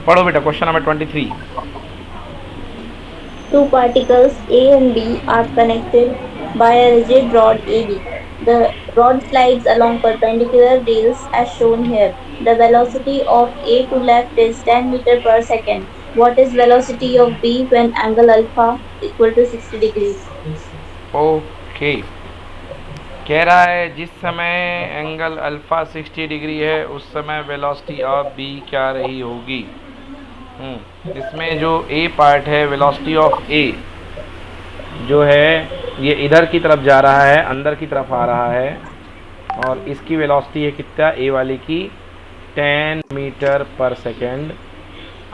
पढ़ो बेटा question number 23। Two particles A and B are connected by a rigid rod AB. The rod slides along perpendicular rails as shown here. The velocity of A to left is 10 meter per second. What is velocity of B when angle alpha equal to 60 degrees? Okay, कह रहा है जिस समय angle alpha 60 degree है उस समय velocity of B क्या रही होगी। इसमें जो ए पार्ट है, वेलोसिटी ऑफ ए जो है ये इधर की तरफ जा रहा है, अंदर की तरफ आ रहा है, और इसकी वेलोसिटी है कितना, ए वाले की 10 मीटर पर सेकेंड।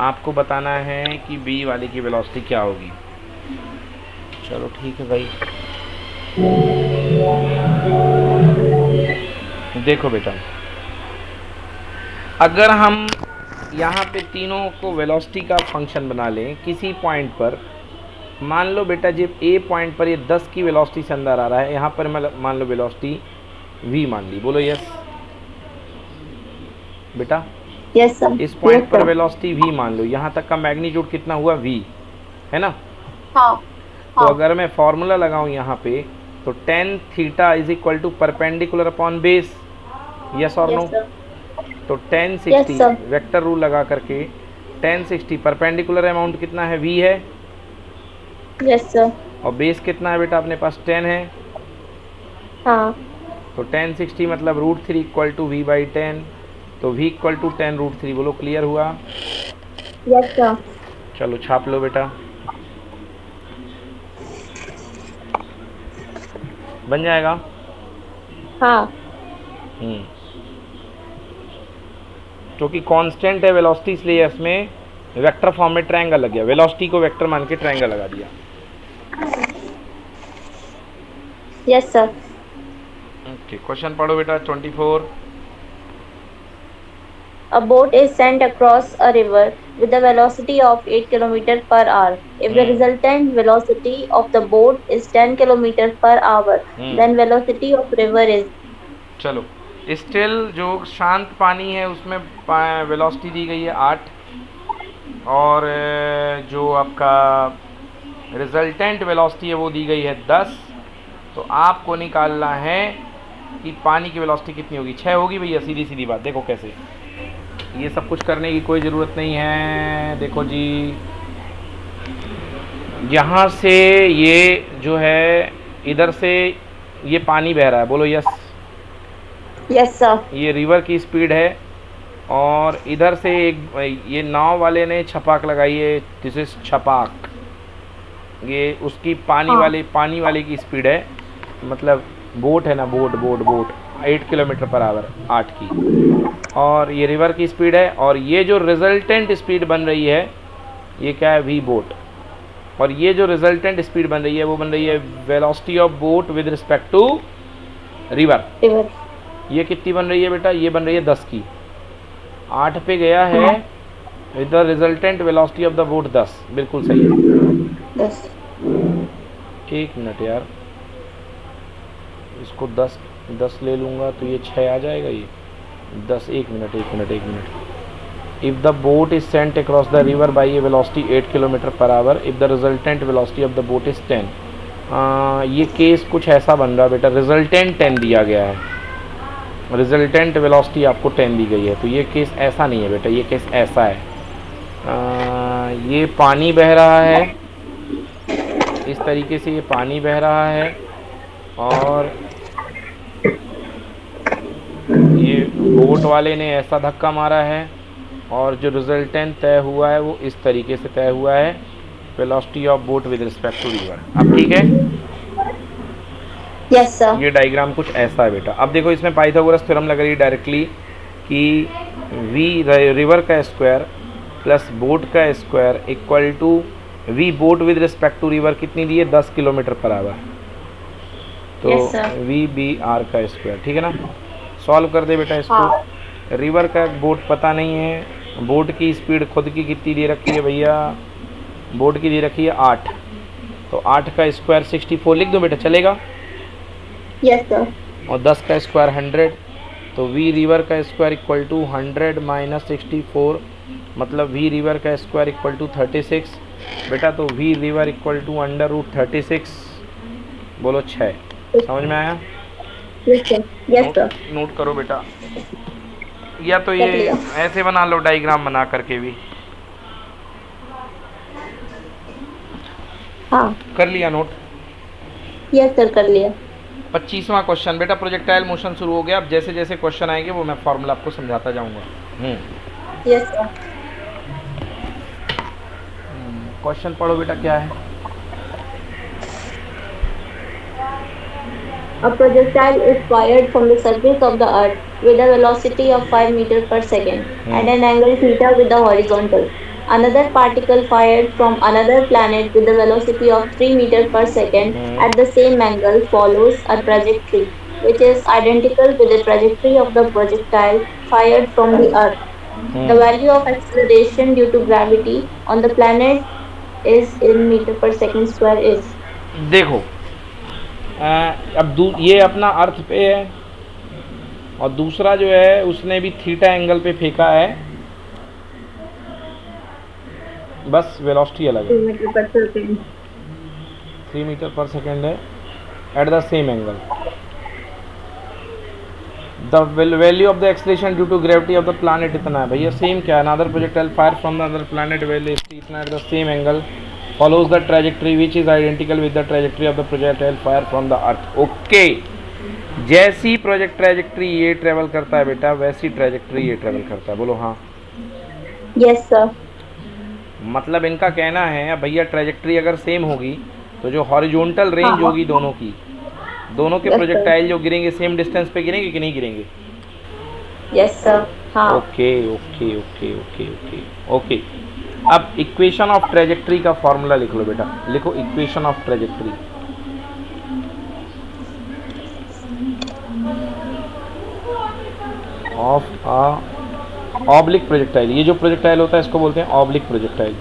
आपको बताना है कि बी वाले की वेलोसिटी क्या होगी। चलो ठीक है भाई। देखो बेटा, अगर हम यहाँ पे तीनों को वेलोसिटी का फंक्शन बना लें किसी पॉइंट पर, मान लो बेटा जब ए पॉइंट पर ये 10 की वेलोसिटी से अंदर आ रहा है, यहाँ पर मान लो वेलोसिटी v मान ली, बोलो यस बेटा। Yes, sir. इस Yes, पॉइंट पर sir. वेलोसिटी v मान लो, यहाँ तक का मैग्नीट्यूड कितना हुआ v, है ना। हाँ, तो हाँ. अगर मैं फॉर्मूला लगाऊं यहाँ पे, तो tan theta is equal to perpendicular upon base, yes और नो। Yes, sir. तो tan Yes, sixty sir. Vector rule लगा करके 1060 परपेंडिकुलर अमाउंट कितना है, v है, Yes, sir. और बेस कितना है बेटा अपने पास 10 है। हाँ. तो 1060 मतलब √3 इक्वल टू v बाई 10, तो v इक्वल टू 10 √3, बोलो क्लियर हुआ। Yes, sir. चलो छाप लो बेटा, बन जाएगा। हाँ. क्योंकि कांस्टेंट है वेलोसिटी, इसलिए इसमें वेक्टर फॉर्म में ट्रायंगल लग गया, वेलोसिटी को वेक्टर मान के ट्रायंगल लगा दिया। Yes, sir. ओके, क्वेश्चन पढ़ो बेटा 24। A boat is sent across a river with a velocity of 8 km per hour. If the resultant velocity of the boat is 10 km per hour, then velocity of river is. चलो, still जो शांत पानी है उसमें velocity दी गई है 8, और जो आपका रिजल्टेंट वेलोसिटी है वो दी गई है 10। तो आपको निकालना है कि पानी की वेलोसिटी कितनी होगी, 6 होगी भैया, सीधी सीधी बात। देखो कैसे, ये सब कुछ करने की कोई ज़रूरत नहीं है। देखो जी, यहाँ से ये जो है इधर से ये पानी बह रहा है, बोलो यस। Yes, sir. ये रिवर की स्पीड है, और इधर से एक ये नाव वाले ने छपाक लगाई है, दिस इज छपाक, ये उसकी पानी वाले की स्पीड है, मतलब बोट है ना, बोट 8 किलोमीटर पर आवर 8 की, और ये रिवर की स्पीड है, और ये जो रिजल्टेंट स्पीड बन रही है ये क्या है, वी बोट, और ये जो रिजल्टेंट स्पीड बन रही है वो बन रही है velocity of boat with respect to river. River. ये कितनी बन रही है बेटा, ये बन रही है 10 की, 8 पे गया है with the resultant velocity of the boat 10, बिल्कुल सही है। Yes. एक मिनट यार, इसको 10 ले लूँगा तो ये 6 आ जाएगा, ये 10, एक minute. If the boat is sent across the river by A velocity 8 kilometre per hour, if the resultant velocity of the boat is 10। ये केस कुछ ऐसा बन रहा है बेटा, रिजल्टेंट 10 दिया गया है, रिजल्टेंट वेलोसिटी आपको 10 दी गई है, तो ये केस ऐसा नहीं है बेटा, ये केस ऐसा है। ये पानी बह रहा है, इस तरीके से ये पानी बह रहा है, और ये बोट वाले ने ऐसा धक्का मारा है, और जो रिजल्टेंट तय हुआ है वो इस तरीके से तय हुआ है, velocity of boat with respect to river. अब ठीक है, Yes, sir. ये डायग्राम कुछ ऐसा है बेटा। अब देखो, इसमें पाइथागोरस थ्योरम लग रही है डायरेक्टली कि वी रिवर का स्क्वायर प्लस बोट का square equal to v boat with respect to river कितनी दी है, 10 किलोमीटर पर आवर, तो Yes, sir. V b r का स्क्वायर, ठीक है ना। सॉल्व कर दे बेटा इसको। हाँ. रिवर का बोट पता नहीं है, बोट की स्पीड खुद की कितनी दे रखी है भैया, बोट की दे रखी है 8, तो 8 का स्क्वायर 64 लिख दो बेटा, चलेगा। Yes, sir. और 10 का स्क्वायर 100, तो वी रिवर का स्क्वायर इक्वल टू 100 माइनस 64, मतलब वी रिवर का स्क्वायर इक्वल टू 36। बेटा तो वी रिवर इक्वल टू √36, बोलो 6। समझ में आया? Yes sir, yes note sir, note करो बेटा, या तो कर ये लिया। ऐसे बना लो डायग्राम बना करके भी। हाँ, कर लिया नोट? यस सर, कर लिया। 25वां क्वेश्चन बेटा, प्रोजेक्टाइल मोशन शुरू हो गया। अब जैसे जैसे क्वेश्चन आएंगे वो मैं फॉर्मूला आपको समझाता जाऊंगा। Yes sir. क्वेश्चन पढ़ो बेटा, क्या है? A projectile is fired from the surface of the earth with a velocity of 5 meters per second at an angle theta with the horizontal. Another particle fired from another planet with a velocity of 3 meters per second at the same angle follows a trajectory which is identical with the trajectory of the projectile fired from the earth. The value of acceleration due to gravity on the planet is in meter per second square is. देखो अब ये अपना अर्थ पे है और दूसरा जो है उसने भी थीटा एंगल पे फेंका है, बस वेलोसिटी अलग 3 है। meter per second. 3 मीटर पर सेकेंड है at the same angle. The value of the acceleration due to gravity of the planet इतना है भैया, सेम क्या है, other projectile fire from the other planet velocity इतना at the same angle follows the trajectory which is identical with the trajectory of the projectile fire from the earth। Okay, जैसी project trajectory ये travel करता है बेटा वैसी trajectory ये travel करता है, बोलो हाँ। Yes sir. मतलब इनका कहना है भैया ट्रैजेक्टरी अगर सेम होगी तो जो हॉरिजॉन्टल रेंज होगी दोनों की, दोनों के प्रोजेक्टाइल जो गिरेंगे सेम डिस्टेंस पे गिरेंगे कि नहीं गिरेंगे? Yes sir. हाँ। Okay okay okay okay okay okay. अब इक्वेशन ऑफ ट्रैजेक्टरी का फॉर्मूला लिख लो बेटा, लिखो इक्वेशन ऑफ ट्रैजेक्टरी। ऑफ आ ऑब्लिक प्रोजेक्टाइल, ये जो प्रोजेक्टाइल होता है इसको बोलते हैं oblique projectile.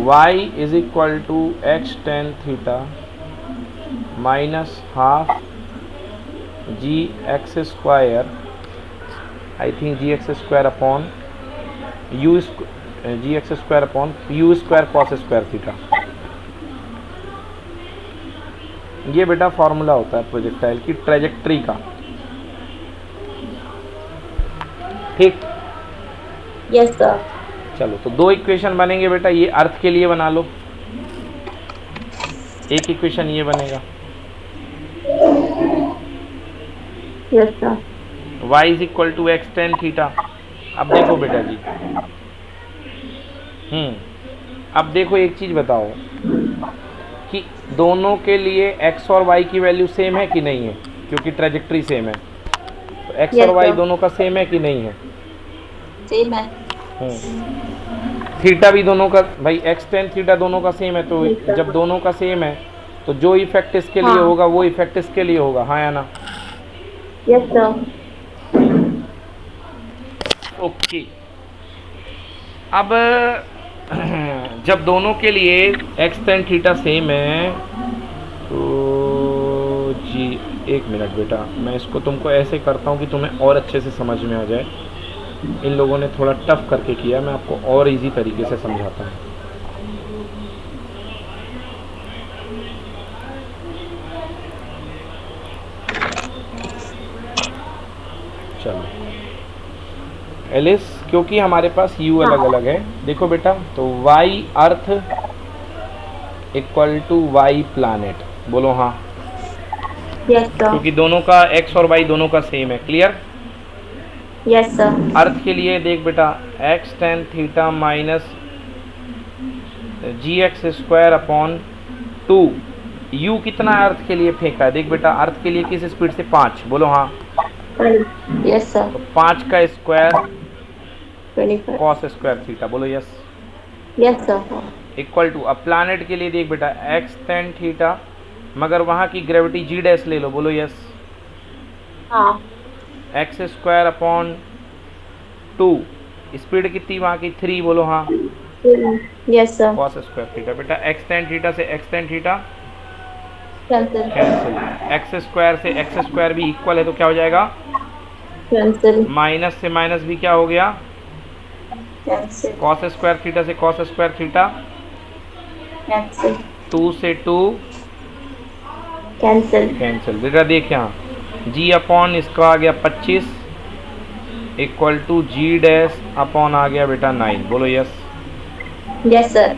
y is equal to x tan theta minus half g x square, I think g x square upon u g x square upon u square cos square theta. ये बेटा formula होता है projectile की trajectory का, ठीक? Yes sir. चलो तो दो इक्वेशन बनेंगे बेटा, ये अर्थ के लिए बना लो, एक इक्वेशन ये बनेगा yes sir. y is equal to x tan theta. अब देखो बेटा जी, अब देखो एक चीज बताओ कि दोनों के लिए x और y की वैल्यू सेम है कि नहीं है, क्योंकि ट्रैजेक्टरी सेम है तो x Yes, और y sir. दोनों का सेम है कि नहीं है? सेम है। थीटा भी दोनों का, भाई x टेन थीटा दोनों का सेम है, तो Yes, sir. जब दोनों का सेम है तो जो इफेक्ट इसके लिए हाँ. होगा वो इफेक्ट इसके लिए होगा, हाँ या ना? Yes sir. ओके। अब जब दोनों के लिए एक्स टेन थीटा सेम है तो जी एक मिनट बेटा, मैं इसको तुमको ऐसे करता हूँ कि तुम्हें और अच्छे से समझ में आ जाए। इन लोगों ने थोड़ा टफ करके किया, मैं आपको और इजी तरीके से समझाता हूँ। चलो एलिस, क्योंकि हमारे पास u अलग अलग है, देखो बेटा तो y earth equal to y planet, बोलो हाँ। Yes sir. क्योंकि दोनों का x और y दोनों का सेम है, क्लियर? Yes sir. अर्थ के लिए देख बेटा x टेन थीटा माइनस जी एक्स स्क्वायर अपॉन 2, u कितना अर्थ के लिए फेंका है, देख बेटा अर्थ के लिए किस स्पीड से, 5, बोलो हाँ। Yes sir. तो 5 का स्क्वायर 25। कॉस स्क्वायर थीटा, बोलो yes. Yes sir. Equal to, अब प्लानेट के लिए देख बेटा एक्स टेन थीटा, मगर वहाँ की ग्रेविटी जी डैश ले लो, बोलो यस। हाँ। एक्स स्क्वायर अपॉन 2, स्पीड कितनी वहाँ की, 3, बोलो हाँ। Yes sir. Cos square theta, बेटा एक्स टेन थीटा से x tan theta Cancel. Cancel. X square से एक्स स्क्वायर भी इक्वल है तो क्या हो जाएगा? Cancel. माइनस से माइनस भी क्या हो गया? Cancel. कॉस स्क्वायर थीटा से कॉस स्क्वायर थीटा। Cancel. 2 से 2 Cancel. कैंसिल। बेटा देख यहाँ जी अपॉन इसका आ गया 25 equal to g dash upon आ गया बेटा 9। बोलो यस। Yes, sir.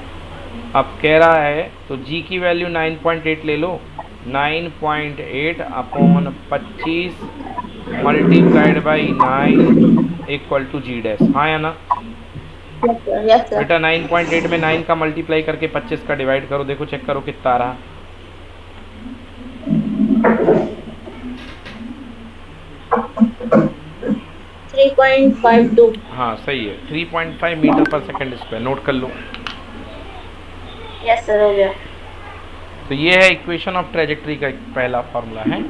अब कह रहा है तो जी की वैल्यू 9.8 ले लो। 9.8 upon 25 multiplied by 9 equal to g dash. हाँ या ना? Yes, sir. Yes, sir. बेटा 9.8 में 9 का मल्टीप्लाई करके 25 का डिवाइड करो, देखो चेक करो कितना आ रहा। 3.52. हाँ सही है, 3.5 मीटर पर सेकेंड स्क्वायर। नोट कर लो। Yes, sir. हो गया. तो ये है इक्वेशन ऑफ ट्रेजेक्ट्री का एक पहला फॉर्मूला है।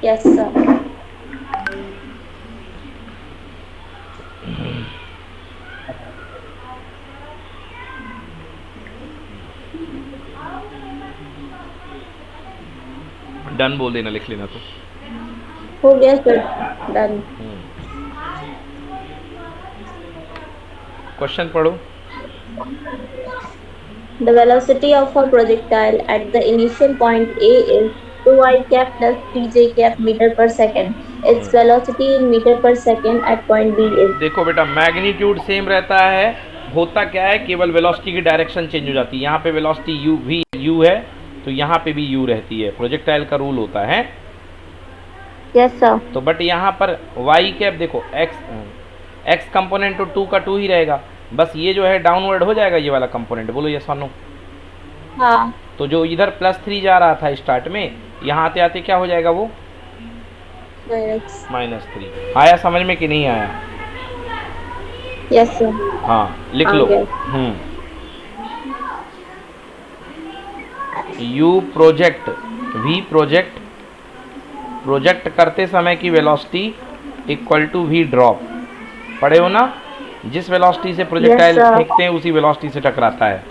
Yes, sir. डन बोल देना, लिख लेना तो। हो गया सर. Done. क्वेश्चन पढ़ो। The velocity of a projectile at the initial point A is 2i cap plus 3j cap meter per second. Its velocity in meter per second at point B is. देखो बेटा magnitude same रहता है, होता क्या है केवल velocity की direction change हो जाती है। यहाँ पे वेलोसिटी u भी u है तो यहाँ पे भी u रहती है, प्रोजेक्टाइल का रूल होता है। Yes, sir. तो बट यहाँ पर y कैप देखो x कंपोनेंट तो 2 का 2 ही रहेगा, बस ये जो है डाउनवर्ड हो जाएगा ये वाला कंपोनेंट। बोलो यस और नो। हाँ. तो जो इधर +3 जा रहा था स्टार्ट में, यहाँ आते आते क्या हो जाएगा वो? -3। आया समझ में कि नहीं आया? Yes, sir. हाँ लिख आ लो। गया. U project v project, project करते समय की velocity equal to v drop. पढ़े हो ना? जिस वेलोसिटी से प्रोजेक्टाइल Yes, sir. फेंकते हैं उसी वेलोसिटी से टकराता है।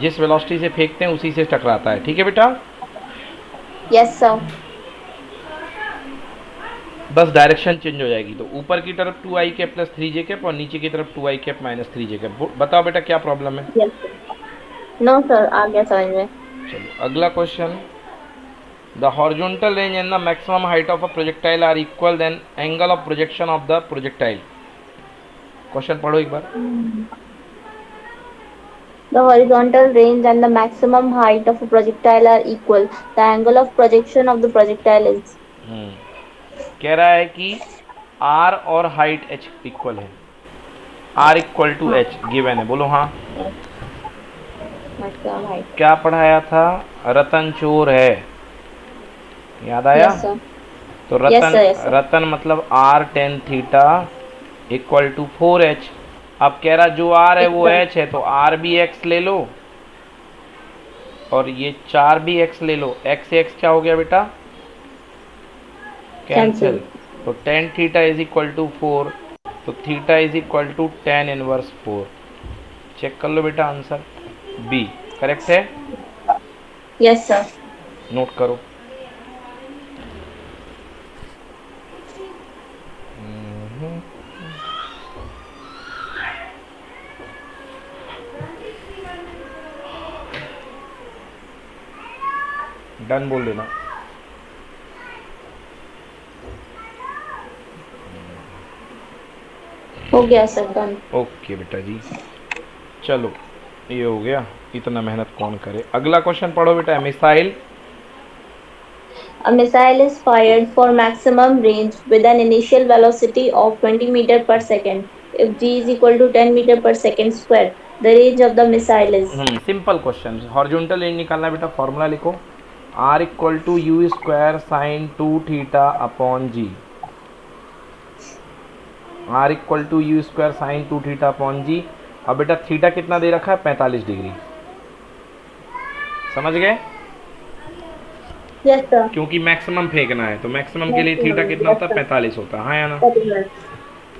जिस वेलोसिटी से फेंकते हैं उसी से टकराता है। ठीक है बेटा? Yes, sir. बस डायरेक्शन चेंज हो जाएगी। तो ऊपर की तरफ 2i cap plus 3j cap और नीचे की तरफ 2i cap minus 3j cap. बताओ बेटा क्या प्रॉब्लम है? Yes, sir. No, sir. आ गया समझ में. चलो अगला question. The horizontal range and the maximum height of a projectile are equal then angle of projection of the projectile. Question पढ़ो एक बार। The horizontal range and the maximum height of a projectile are equal. The angle of projection of the projectile is. कह रहा है कि r और height h equal है। r equal to h given है। बोलो हाँ। Maximum height. क्या पढ़ाया था? रतन चोर है, याद आया? Yes, sir. तो रतन Yes, sir, yes, sir. रतन मतलब r tan theta equal to 4h। अब कह रहा जो r है वो h है तो r भी x ले लो और ये 4 भी x ले लो। x से x क्या हो गया बेटा? कैंसिल। तो tan theta is equal to 4, तो theta is equal to tan inverse 4। Check कर लो बेटा, आंसर बी करेक्ट है। Yes, sir. नोट करो। डन बोल देना। हो गया सर. Done. ओके बेटा जी, चलो ये हो गया। इतना मेहनत कौन करे। अगला क्वेश्चन पढ़ो बेटा। Missile A missile is fired for maximum range with an initial velocity of 20 meter per second. If g is equal to 10 meter per second square, the range of the missile is. Simple question. Horizontal range निकालना है बेटा, formula लिखो। r equal to u square sine 2 theta upon g. r equal to u square sine 2 theta upon g. अब बेटा theta कितना दे रखा है? 45 degree. समझ गए? Yes, sir. क्योंकि मैक्सिमम फेंकना है तो मैक्सिमम के लिए थीटा कितना होता है? 45 होता है। हाँ या ना?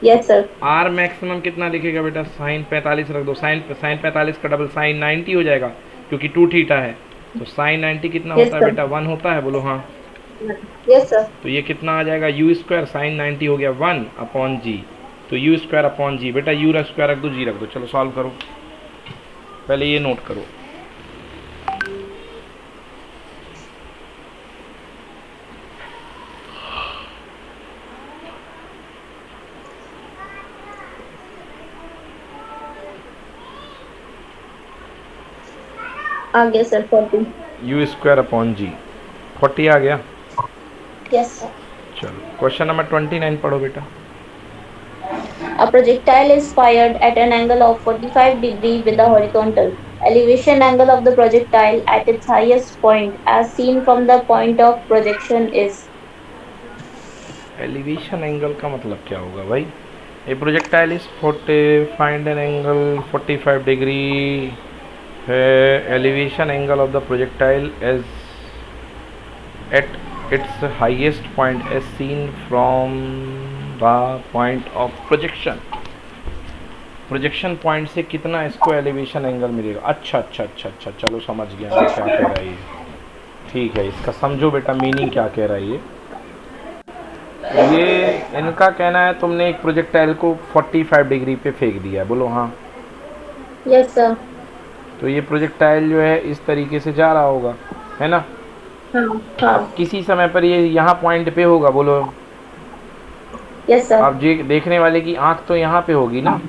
Yes, sir. आर मैक्सिमम कितना दिखेगा बेटा, साइन 45 रख दो, साइन साइन 45 का डबल साइन 90 हो जाएगा, क्योंकि 2 थीटा है। तो साइन 90 कितना Yes, होता है sir. बेटा, 1 होता है, बोलो हाँ। Yes, sir. तो ये कितना आ जाएगा, यू स्क्वायर साइन 90 हो गया 1 अपॉन जी, तो यू स्क्वायर अपॉन जी, बेटा यू स्क्वायर रख दो, जी रख दो। चलो सॉल्व करो, पहले ये नोट करो। आ गया सर 40। यू स्क्वायर अपॉन जी 40 आ गया। Yes, sir. चलो क्वेश्चन नंबर 29 पढ़ो बेटा। A projectile is fired at an angle of 45 degrees with the horizontal elevation angle of the projectile at its highest point as seen from the point of projection is. Elevation angle का मतलब क्या होगा भाई, a projectile is 40, find an angle 45 degree है, elevation angle of the projectile as at its highest point as seen from the point of projection. Projection point से कितना इसको elevation angle मिलेगा। अच्छा अच्छा अच्छा अच्छा, चलो समझ गया मैं क्या कह रहा है ये। ठीक है, इसका समझो बेटा मीनिंग क्या कह रहा है ये इनका कहना है तुमने एक प्रोजेक्टाइल को 45 डिग्री पे फेंक दिया, बोलो हाँ। Yes, sir. तो ये प्रोजेक्टाइल जो है इस तरीके से जा रहा होगा, है ना। हाँ अब हाँ. किसी समय पर ये यहाँ पॉइंट पे होगा, बोलो। Yes, sir. अब देखने वाले की आंख तो यहाँ पे होगी ना,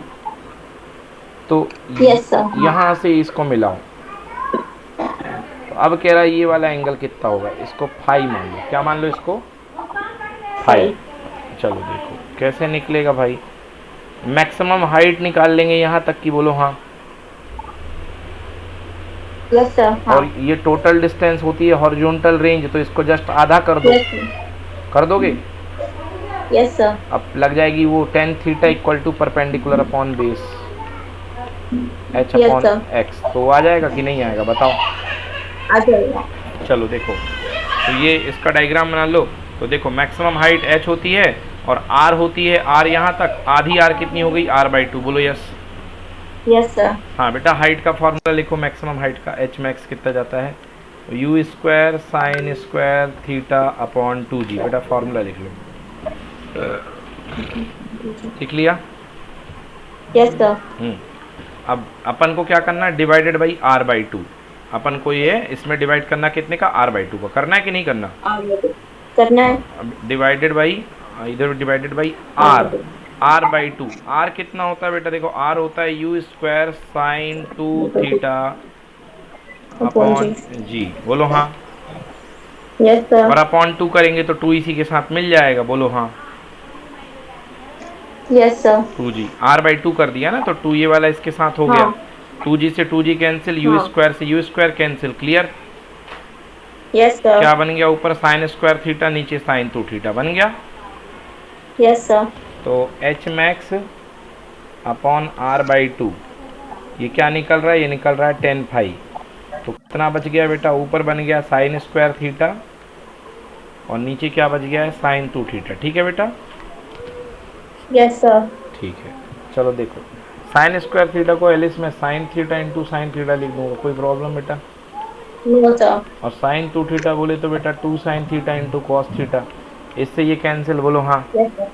तो Yes, sir. यहाँ से इसको मिलाओ। तो अब कह रहा है ये वाला एंगल कितना होगा, इसको फाई मान लो। क्या मान लो इसको, फाई। चलो देखो कैसे निकलेगा भाई, मैक्सिमम हाइट निकाल लेंगे यहाँ तक की, बोलो हाँ। Yes, sir. हाँ. और ये टोटल डिस्टेंस होती है हॉरिजॉन्टल रेंज, तो इसको जस्ट आधा कर दो। Yes, sir. कर दोगे। Yes, sir. अब लग जाएगी वो tan theta equal to perpendicular upon base h Yes, upon sir. x। तो आ जाएगा कि नहीं आएगा बताओ। आ जाएगा. चलो देखो, तो ये इसका डायग्राम बना लो। तो देखो मैक्सिमम हाइट h होती है और r होती है, r यहाँ तक, आधी r कितनी हो गई, r/2, बोलो यस। Yes, sir. हाँ बेटा, हाइट का फॉर्मूला लिखो, मैक्सिमम हाइट का h मैक्स कितना जाता है, u square sign square theta upon 2g। बेटा फॉर्मूला लिख लो, लिख लिया। Yes, sir. अब अपन को क्या करना है, डिवाइडेड बाई r/2। अपन को ये इसमें डिवाइड करना कितने का, r/2 का करना है कि नहीं करना। करना है. अब डिवाइडेड बाई, इधर डिवाइडेड बाई r/2। r कितना होता है बेटा, देखो r होता है u square sine 2 theta upon g, बोलो हाँ। Yes, sir. और अपॉन 2 करेंगे तो 2 इसी के साथ मिल जाएगा, बोलो हाँ। Yes, sir. 2g, r/2 कर दिया ना, तो 2 ये वाला इसके साथ हो गया। 2g से 2g कैंसिल, यू स्क्वायर से you square cancel, clear. Yes, sir. क्या बन गया, ऊपर साइन स्क्वायर थीटा, नीचे साइन 2 थीटा बन गया। Yes, sir. तो h मैक्स अपॉन r/2, ये क्या निकल रहा है, ये निकल रहा है 10 फाई। तो कितना बच गया बेटा, ऊपर बन गया साइन स्क्वायर थीटा और नीचे क्या बच गया है, साइन 2 थीटा। ठीक है बेटा। Yes, sir. ठीक है, चलो देखो, साइन स्क्वायर थीटा को एलिस में sine theta into sine theta लिख दूंगा, कोई प्रॉब्लम बेटा। No, sir. और साइन 2 थीटा बोले तो बेटा 2 sine theta into cos theta, इससे ये कैंसिल, बोलो हाँ। Yes, sir.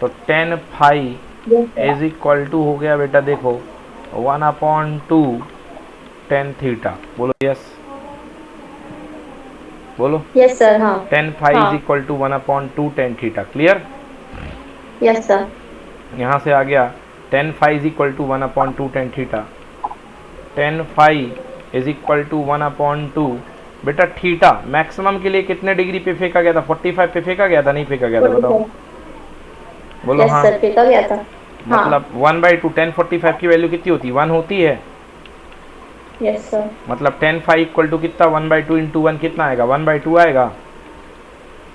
तो 10 phi Yes, sir. Is equal to हो गया बेटा, देखो 1/2 10 थीटा, बोलो यस, बोलो। Yes, sir. हाँ. 10 फाई हाँ. Is equal to 1/2 10 theta, clear. Yes, sir. यहाँ से आ गया 10 phi is equal to 1/2 10 theta. 10 phi is equal to 1/2 बेटा थीटा मैक्सिमम के लिए कितने डिग्री पे फेंका गया था, 45 पे फेंका गया था, नहीं फेंका गया था, बताओ। बोलो Yes, हाँ। sir. फेंका गया था. मतलब 1/2 10 45 की वैल्यू कितनी होती है, 1 होती है। Yes, sir. मतलब 10 फाई इक्वल टू कितना, 1/2 इंटू 1 कितना आएगा, 1/2 आएगा।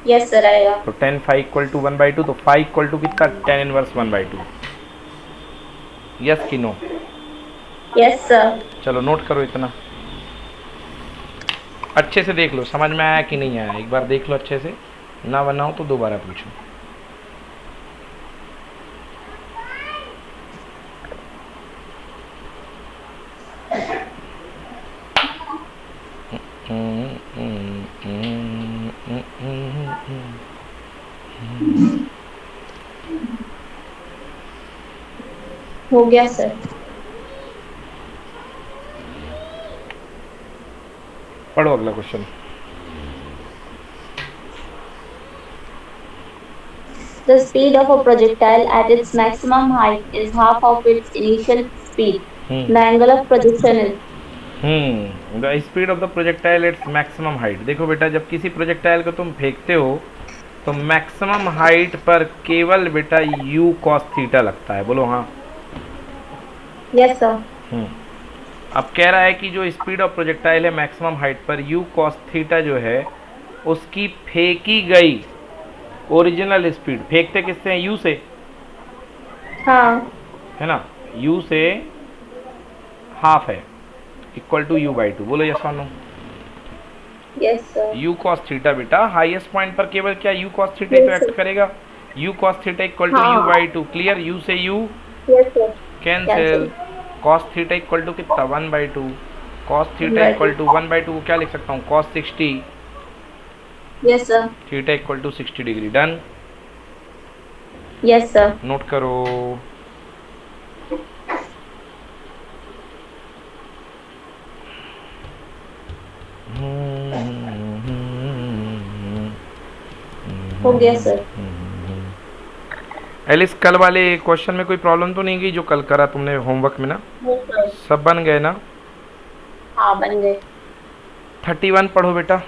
Yes, sir. आएगा. तो 10 फाई इक्वल टू 1/2, तो फाई इक्वल टू कितना, 10 इनवर्स 1/2। यस कि नो। Yes, sir. चलो नोट करो इतना, अच्छे से देख लो, समझ में आया कि नहीं आया, एक बार देख लो अच्छे से, ना बनाओ तो दोबारा पूछो। हो गया सर। पढ़ो अगला question. The speed of a projectile at its maximum height is half of its initial speed. The angle of projection is. The speed of the projectile at its maximum height. देखो बेटा, जब किसी प्रोजेक्टाइल को तुम फेंकते हो तो मैक्सिमम हाइट पर केवल बेटा u cos थीटा लगता है। बोलो हाँ। Yes sir. अब कह रहा है कि जो स्पीड ऑफ प्रोजेक्टाइल है मैक्सिमम हाइट पर u cos थीटा जो है उसकी फेंकी गई ओरिजिनल स्पीड, फेंकते किससे हैं? u से, हाँ। है ना? u से हाफ है, इक्वल टू u बाई 2। बोलो यस और no. Yes sir. u cos theta बेटा हाईएस्ट पॉइंट पर केवल क्या u cos थीटा तो एक्ट करेगा। u cos theta equal to u by 2। Clear? u से u Yes sir. Cancel. cos theta equal to कितना? 1 by 2। cos theta equal to 1 by 2 को क्या लिख सकता हूँ? cos 60। Yes sir. Theta equal to 60 degree. Done? Yes sir. Note करो। हो गया सर। एलिस, कल वाले क्वेश्चन में कोई प्रॉब्लम तो नहीं गई जो कल करा तुमने होमवर्क में ना? सब बन गए ना? हाँ बन गए। 31 पढ़ो बेटा।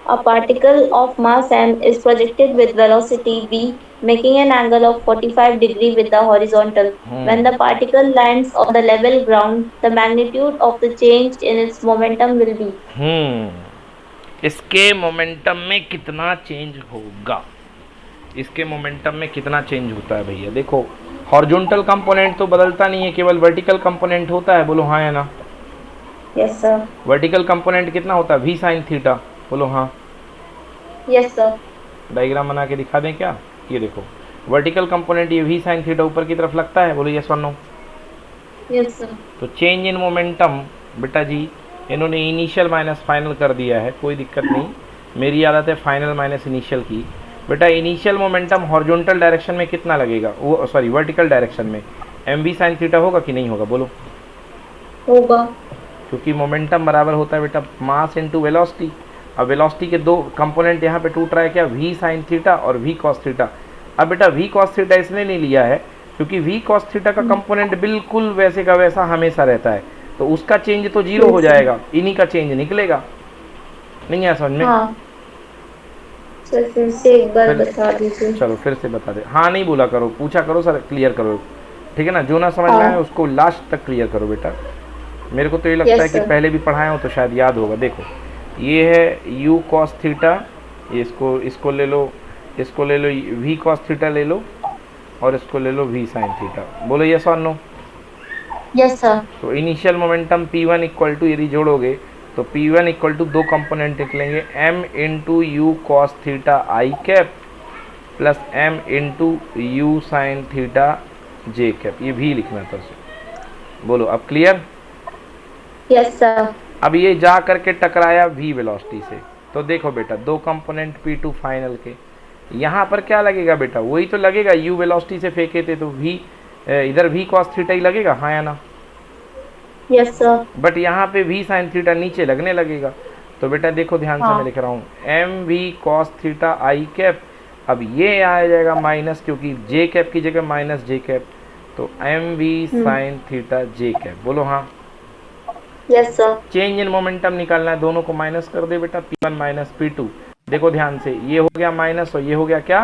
A particle of mass m is projected with velocity v, making an angle of 45 degree with the horizontal. When the particle lands on the level ground, the magnitude of the change in its momentum will be. इसके momentum में कितना change होगा? इसके momentum में कितना change होता है भैया? देखो, हॉरिजॉन्टल कंपोनेंट तो बदलता नहीं है, केवल वर्टिकल कंपोनेंट होता है। बोलो हाँ या ना? Yes sir. वर्टिकल कंपोनेंट कितना होता है? v sin theta. बोलो हाँ। Yes sir. डायग्राम बना के दिखा दें क्या? ये देखो, वर्टिकल कंपोनेंट ये v sin थीटा ऊपर की तरफ लगता है। बोलो यस और नो? Yes sir. तो चेंज इन मोमेंटम बेटा जी, इन्होंने इनिशियल माइनस फाइनल कर दिया है, कोई दिक्कत नहीं। मेरी आदत है फाइनल माइनस इनिशियल की। बेटा इनिशियल मोमेंटम हॉरिजॉन्टल डायरेक्शन में कितना लगेगा? वो सॉरी वर्टिकल डायरेक्शन में mv sin थीटा होगा कि नहीं होगा? बोलो। होगा। क्योंकि मोमेंटम बराबर होता है बेटा मास इनटू वेलोसिटी। अब वेलोसिटी के दो कंपोनेंट यहाँ पे टूट रहा है क्या? v sin थीटा और v cos थीटा। अब बेटा v cos थीटा इसने नहीं लिया है क्योंकि v cos थीटा का कंपोनेंट बिल्कुल वैसे का वैसा हमेशा रहता है, तो उसका चेंज तो जीरो हो जाएगा, इन्हीं का चेंज निकलेगा। नहीं है समझ में? हाँ। सर फिर से एक बार बता दीजिए। चलो फिर से बता दे। हाँ नहीं बोला करो, पूछा करो सर, क्लियर करो, ठीक है ना? जो ना समझ में आए उसको लास्ट तक क्लियर करो बेटा। मेरे को तो ये लगता है कि पहले भी पढ़ाए हो तो शायद याद होगा। देखो ये है u cos थीटा, ये इसको ले लो, इसको ले लो v cos थीटा ले लो, और इसको ले लो v sin थीटा। बोलो यस और नो? Yes sir. तो initial momentum p1 equal to, यदि जोड़ोगे तो p1 इक्वल टू दो कंपोनेंट निकलेंगे, m into u cos theta i cap plus m into u sine theta j cap. ये भी लिखना था उसे। बोलो अब क्लियर? Yes sir. अब ये जा करके टकराया v वेलोसिटी से, तो देखो बेटा दो कंपोनेंट p2 फाइनल के, यहाँ पर क्या लगेगा बेटा? वही तो लगेगा, u वेलोसिटी से फेंके थे तो v इधर v cos थीटा ही लगेगा, हाँ या ना? Yes sir. बट यहाँ पे v sin थीटा नीचे लगने लगेगा। तो बेटा देखो ध्यान से मैं लिख रहा हूँ m v cos theta i cap. अब ये आ जाएगा माइनस, क्योंकि जे कैप की जगह माइनस जे कैप, तो m v sine theta j cap. बोलो हाँ? Yes sir. Change in momentum निकालना है, दोनों को माइनस कर दे बेटा, p1 माइनस p2। देखो ध्यान से, ये हो गया माइनस और ये हो गया क्या?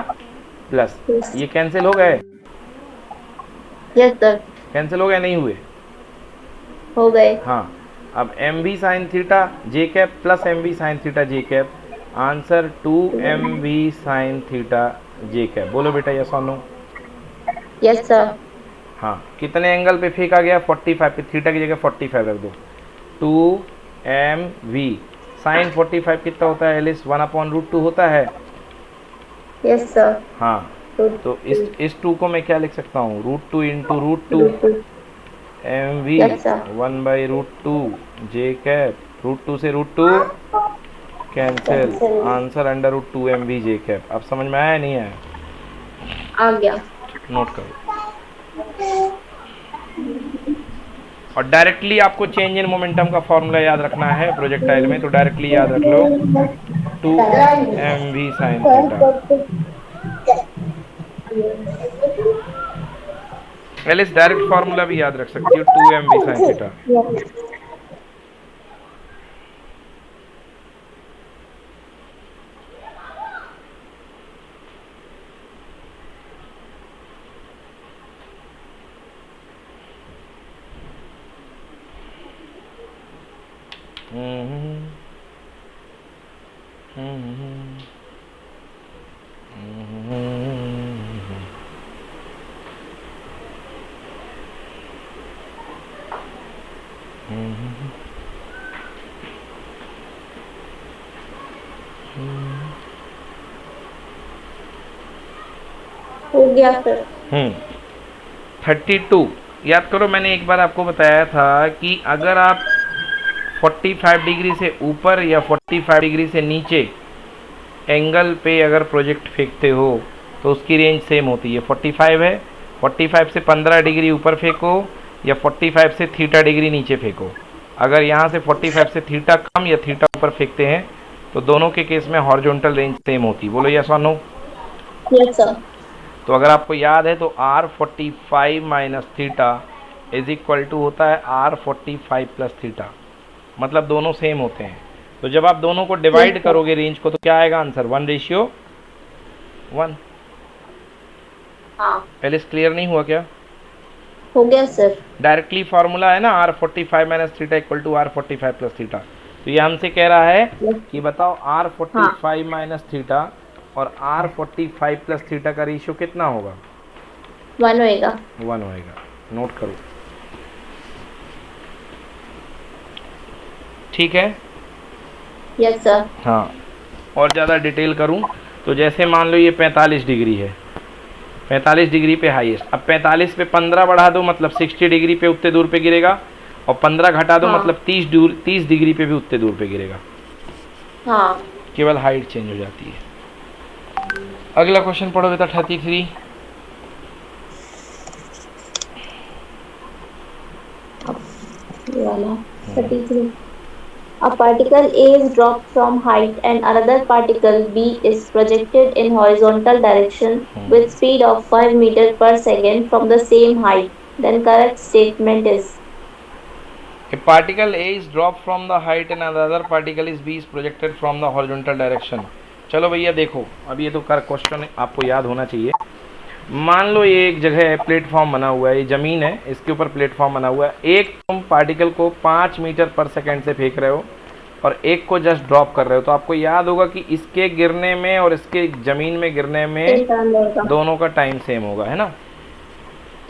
प्लस। ये कैंसिल हो गए? Yes sir. कैंसिल हो गए? नहीं हुए? हो गए। हाँ। अब m v sine theta j cap plus m v sine theta j cap, answer 2mv sine theta j cap. बोलो बेटा यस और नो? Yes sir. हाँ, कितने एंगल पे फेंका गया? 45 पे, थीटा की जगह 45 रख दो। 2mv साइन 45 कितना होता है एलिस? 1/√2 होता है। Yes sir. हाँ, तो इस 2 को मैं क्या लिख सकता हूँ? √2 into √2। M v Yes, sir. 1/√2 j cap, √2 से √2 cancel, Cancel. Answer √2 m v j cap. अब समझ में आया नहीं आया? आ गया। नोट करो। और डायरेक्टली आपको चेंज इन मोमेंटम का फॉर्मूला याद रखना है प्रोजेक्टाइल में, तो डायरेक्टली याद रख लो 2 mv साइन थीटा। एलिस डायरेक्ट फार्मूला भी याद रख सकती हो, 2 mv साइन थीटा। हो गया सर। 32 याद करो, मैंने एक बार आपको बताया था कि अगर आप 45 डिग्री से ऊपर या 45 डिग्री से नीचे एंगल पे अगर प्रोजेक्ट फेंकते हो तो उसकी रेंज सेम होती है। 45 है, 45 से 15 डिग्री ऊपर फेंको या 45 से थीटा डिग्री नीचे फेंको। अगर यहाँ से 45 से थीटा कम या थीटा ऊपर फेंकते हैं तो दोनों के केस में हॉरिजॉन्टल रेंज सेम होती है। बोलो यस और नो? Yes sir. तो अगर आपको याद है तो R45 minus theta is equal to होता है R45 प्लस थीटा, मतलब दोनों सेम होते हैं। तो जब आप दोनों को डिवाइड करोगे रेंज को तो क्या आएगा आंसर? 1:1। हाँ, एलिस क्लियर नहीं हुआ क्या? हो गया सर। डायरेक्टली फार्मूला है ना R45 minus theta equal to R45 plus theta. तो ये हमसे कह रहा है कि बताओ R45 माइनस थीटा और R45 प्लस थीटा का रेशियो कितना होगा? 1 होएगा। 1 होएगा। नोट करो, ठीक है? Yes sir. हाँ, और ज़्यादा डिटेल करूँ तो जैसे मान लो ये 45 डिग्री है, 45 डिग्री पे हाईएस्ट। अब 45 पे 15 बढ़ा दो मतलब 60 डिग्री पे उतने दूर पे गिरेगा, और 15 घटा दो मतलब 30 डिग्री पे भी उतने दूर पे गिरेगा। हाँ, केवल हाइट चेंज हो जाती है। अगला क्वेश्चन पढ़ो बेटा 33। ये वाला 33. A particle A is dropped from height and another particle B is projected in horizontal direction with speed of 5 meters per second from the same height. Then correct statement is. A particle A is dropped from the height and another particle is B is projected from the horizontal direction. चलो भैया देखो, अब ये तो कर question आपको याद होना चाहिए। मान लो ये एक जगह है, प्लेटफॉर्म बना हुआ है, ये ज़मीन है, इसके ऊपर प्लेटफॉर्म बना हुआ है। एक तुम पार्टिकल को 5 मीटर पर सेकेंड से फेंक रहे हो और एक को जस्ट ड्रॉप कर रहे हो, तो आपको याद होगा कि इसके गिरने में और इसके ज़मीन में गिरने में दोनों का टाइम सेम होगा, है ना?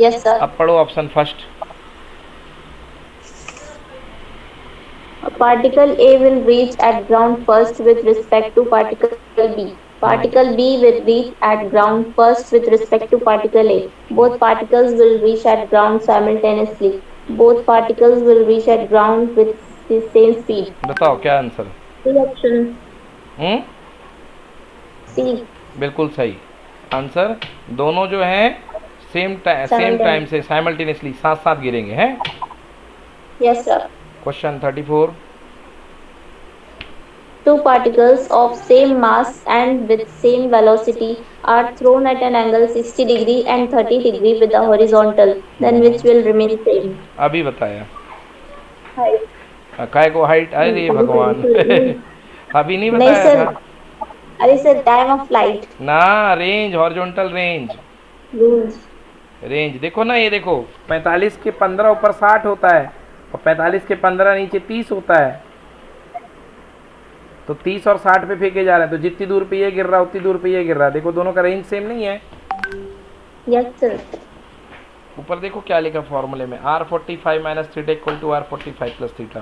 Yes sir. अब पढ़ो option first. A particle A will reach at ground first with respect to particle B. Particle B will reach at ground first with respect to particle A. Both particles will reach at ground simultaneously. Both particles will reach at ground with the same speed. बताओ क्या answer? Option C. बिल्कुल सही answer. दोनों जो हैं same time से simultaneously साथ साथ गिरेंगे, हैं? Yes sir. Question 34। Two particles of same mass and with same velocity are thrown at an angle 60 degree and 30 degree with the horizontal. Then which will remain same? अभी बताया। Height. काय को height? अरे भगवान अभी नहीं बताया नहीं था। सर, अरे सर टाइम ऑफ फ्लाइट ना, रेंज, हॉरिजॉन्टल रेंज। रेंज देखो ना, ये देखो 45 के 15 ऊपर 60 होता है और 45 के 15 नीचे 30 होता है, तो 30 और 60 पे फेंके जा रहे हैं, तो जितनी दूर पे ये गिर रहा है उतनी दूर पे ये गिर रहा है। देखो दोनों का रेंज सेम नहीं है। Yes sir. ऊपर देखो क्या लिखा फॉर्मूले में, R45 minus theta equal to R45 plus theta.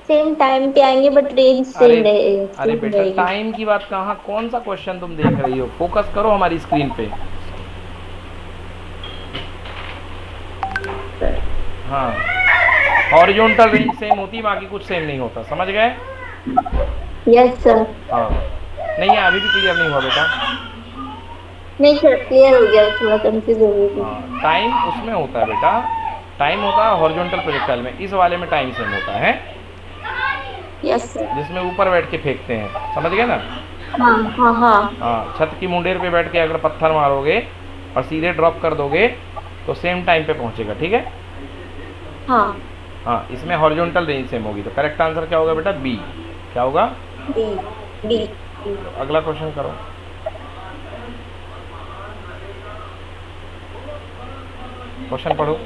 Same time पे आएंगे बट रेंज सेम रहेगी। अरे बेटा टाइम की बात कहाँ, कौन सा क्वेश्चन तुम देख रही हो? फोकस करो हमारी स्क्रीन पे। हाँ, हॉरिजॉन्टल रेंज सेम होती है, बाकी कुछ सेम नहीं होता, समझ गए? Yes sir. हाँ, नहीं है अभी भी क्लियर नहीं हुआ बेटा? नहीं सर, क्लियर हो गया, थोड़ा कंफ्यूज हो गई थी। हाँ, टाइम उसमें होता है बेटा, टाइम होता है हॉरिजॉन्टल प्रोजेक्टाइल में, इस वाले में टाइम सेम होता है यस सर। जिसमें ऊपर बैठ के फेंकते हैं, समझ गए ना? हाँ हाँ हाँ। हाँ, छत की मुंडेर पे बैठ के अगर पत्थर मारोगे और सीधे ड्रॉप कर दोगे तो सेम टाइम पे पहुंचेगा, ठीक है? हाँ। हाँ, इसमें हॉरिजॉन्टल रेंज सेम होगी, तो करेक्ट आंसर क्या होगा बेटा? बी। क्या होगा? बी। बी। अगला क्वेश्चन करो। क्वेश्चन पढ़ो।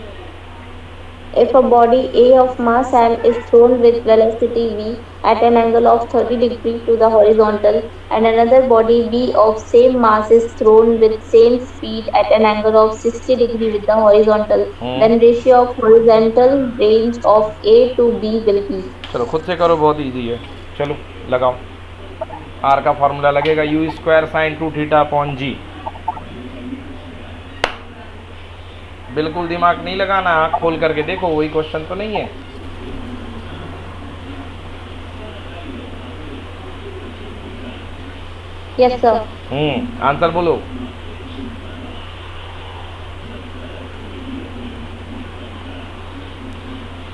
If a body A of mass m is thrown with velocity v at an angle of 30 degrees to the horizontal, and another body B of same mass is thrown with same speed at an angle of 60 degrees with the horizontal, then ratio of horizontal range of A to B will be. चलो खुद से करो, बहुत easy है। चलो लगाओ। Are का formula लगेगा u square sine 2 theta upon g. बिल्कुल दिमाग नहीं लगाना, आँख खोल करके देखो, वही क्वेश्चन तो नहीं है। Yes sir. आंसर बोलो।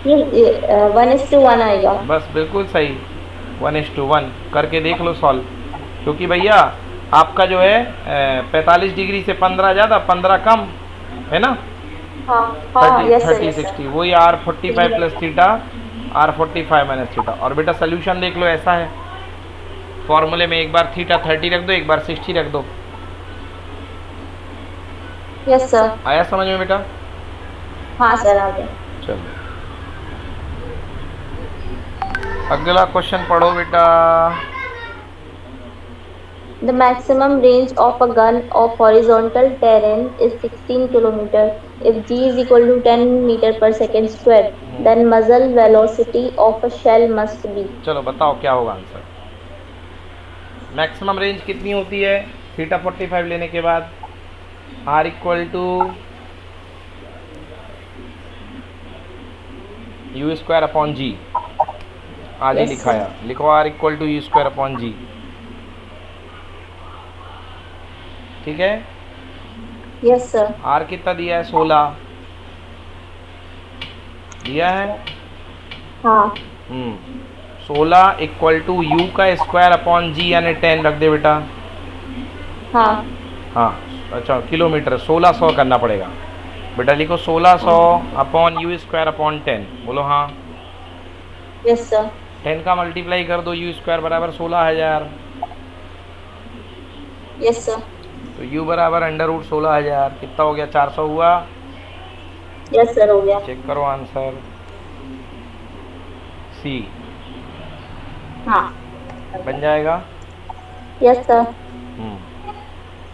ये 1:1 आएगा। बस बिल्कुल सही, 1:1 करके देख लो सॉल्व, क्योंकि भैया आपका जो है 45 डिग्री से 15 ज़्यादा 15 कम है ना, हाँ हाँ। Yes sir. 30 60, वही R45 plus theta R45 minus theta. और बेटा सोल्यूशन देख लो, ऐसा है फॉर्मूले में एक बार थीटा 30 रख दो, एक बार 60 रख दो। Yes sir. आया समझ में बेटा? हाँ सर, आ गया। चलो अगला क्वेश्चन पढ़ो बेटा। The maximum range of a gun of horizontal terrain is 16 km. If g is equal to 10 meter per second square, then muzzle velocity of a shell must be. चलो बताओ क्या होगा आंसर। मैक्सिमम रेंज कितनी होती है theta 45 लेने के बाद? R equal to u square upon g. आज ही Yes, लिखाया, लिखो R equal to u square upon g, ठीक है? Yes sir. R कितना दिया है? 16 दिया है। हाँ 16 इक्वल टू यू का स्क्वायर अपॉन जी यानी 10 रख दे बेटा। हाँ। हाँ अच्छा, किलोमीटर 1600 करना पड़ेगा बेटा, लिखो 1600 अपॉन यू स्क्वायर अपॉन 10, बोलो हाँ। Yes sir. 10 का मल्टीप्लाई कर दो, यू स्क्वायर बराबर 16,000, Yes sir. तो यू बराबर अंडर रूट 16,000, कितना हो गया? 400 हुआ। Yes sir, हो गया। चेक करो आंसर, सी हाँ। बन जाएगा। Yes sir.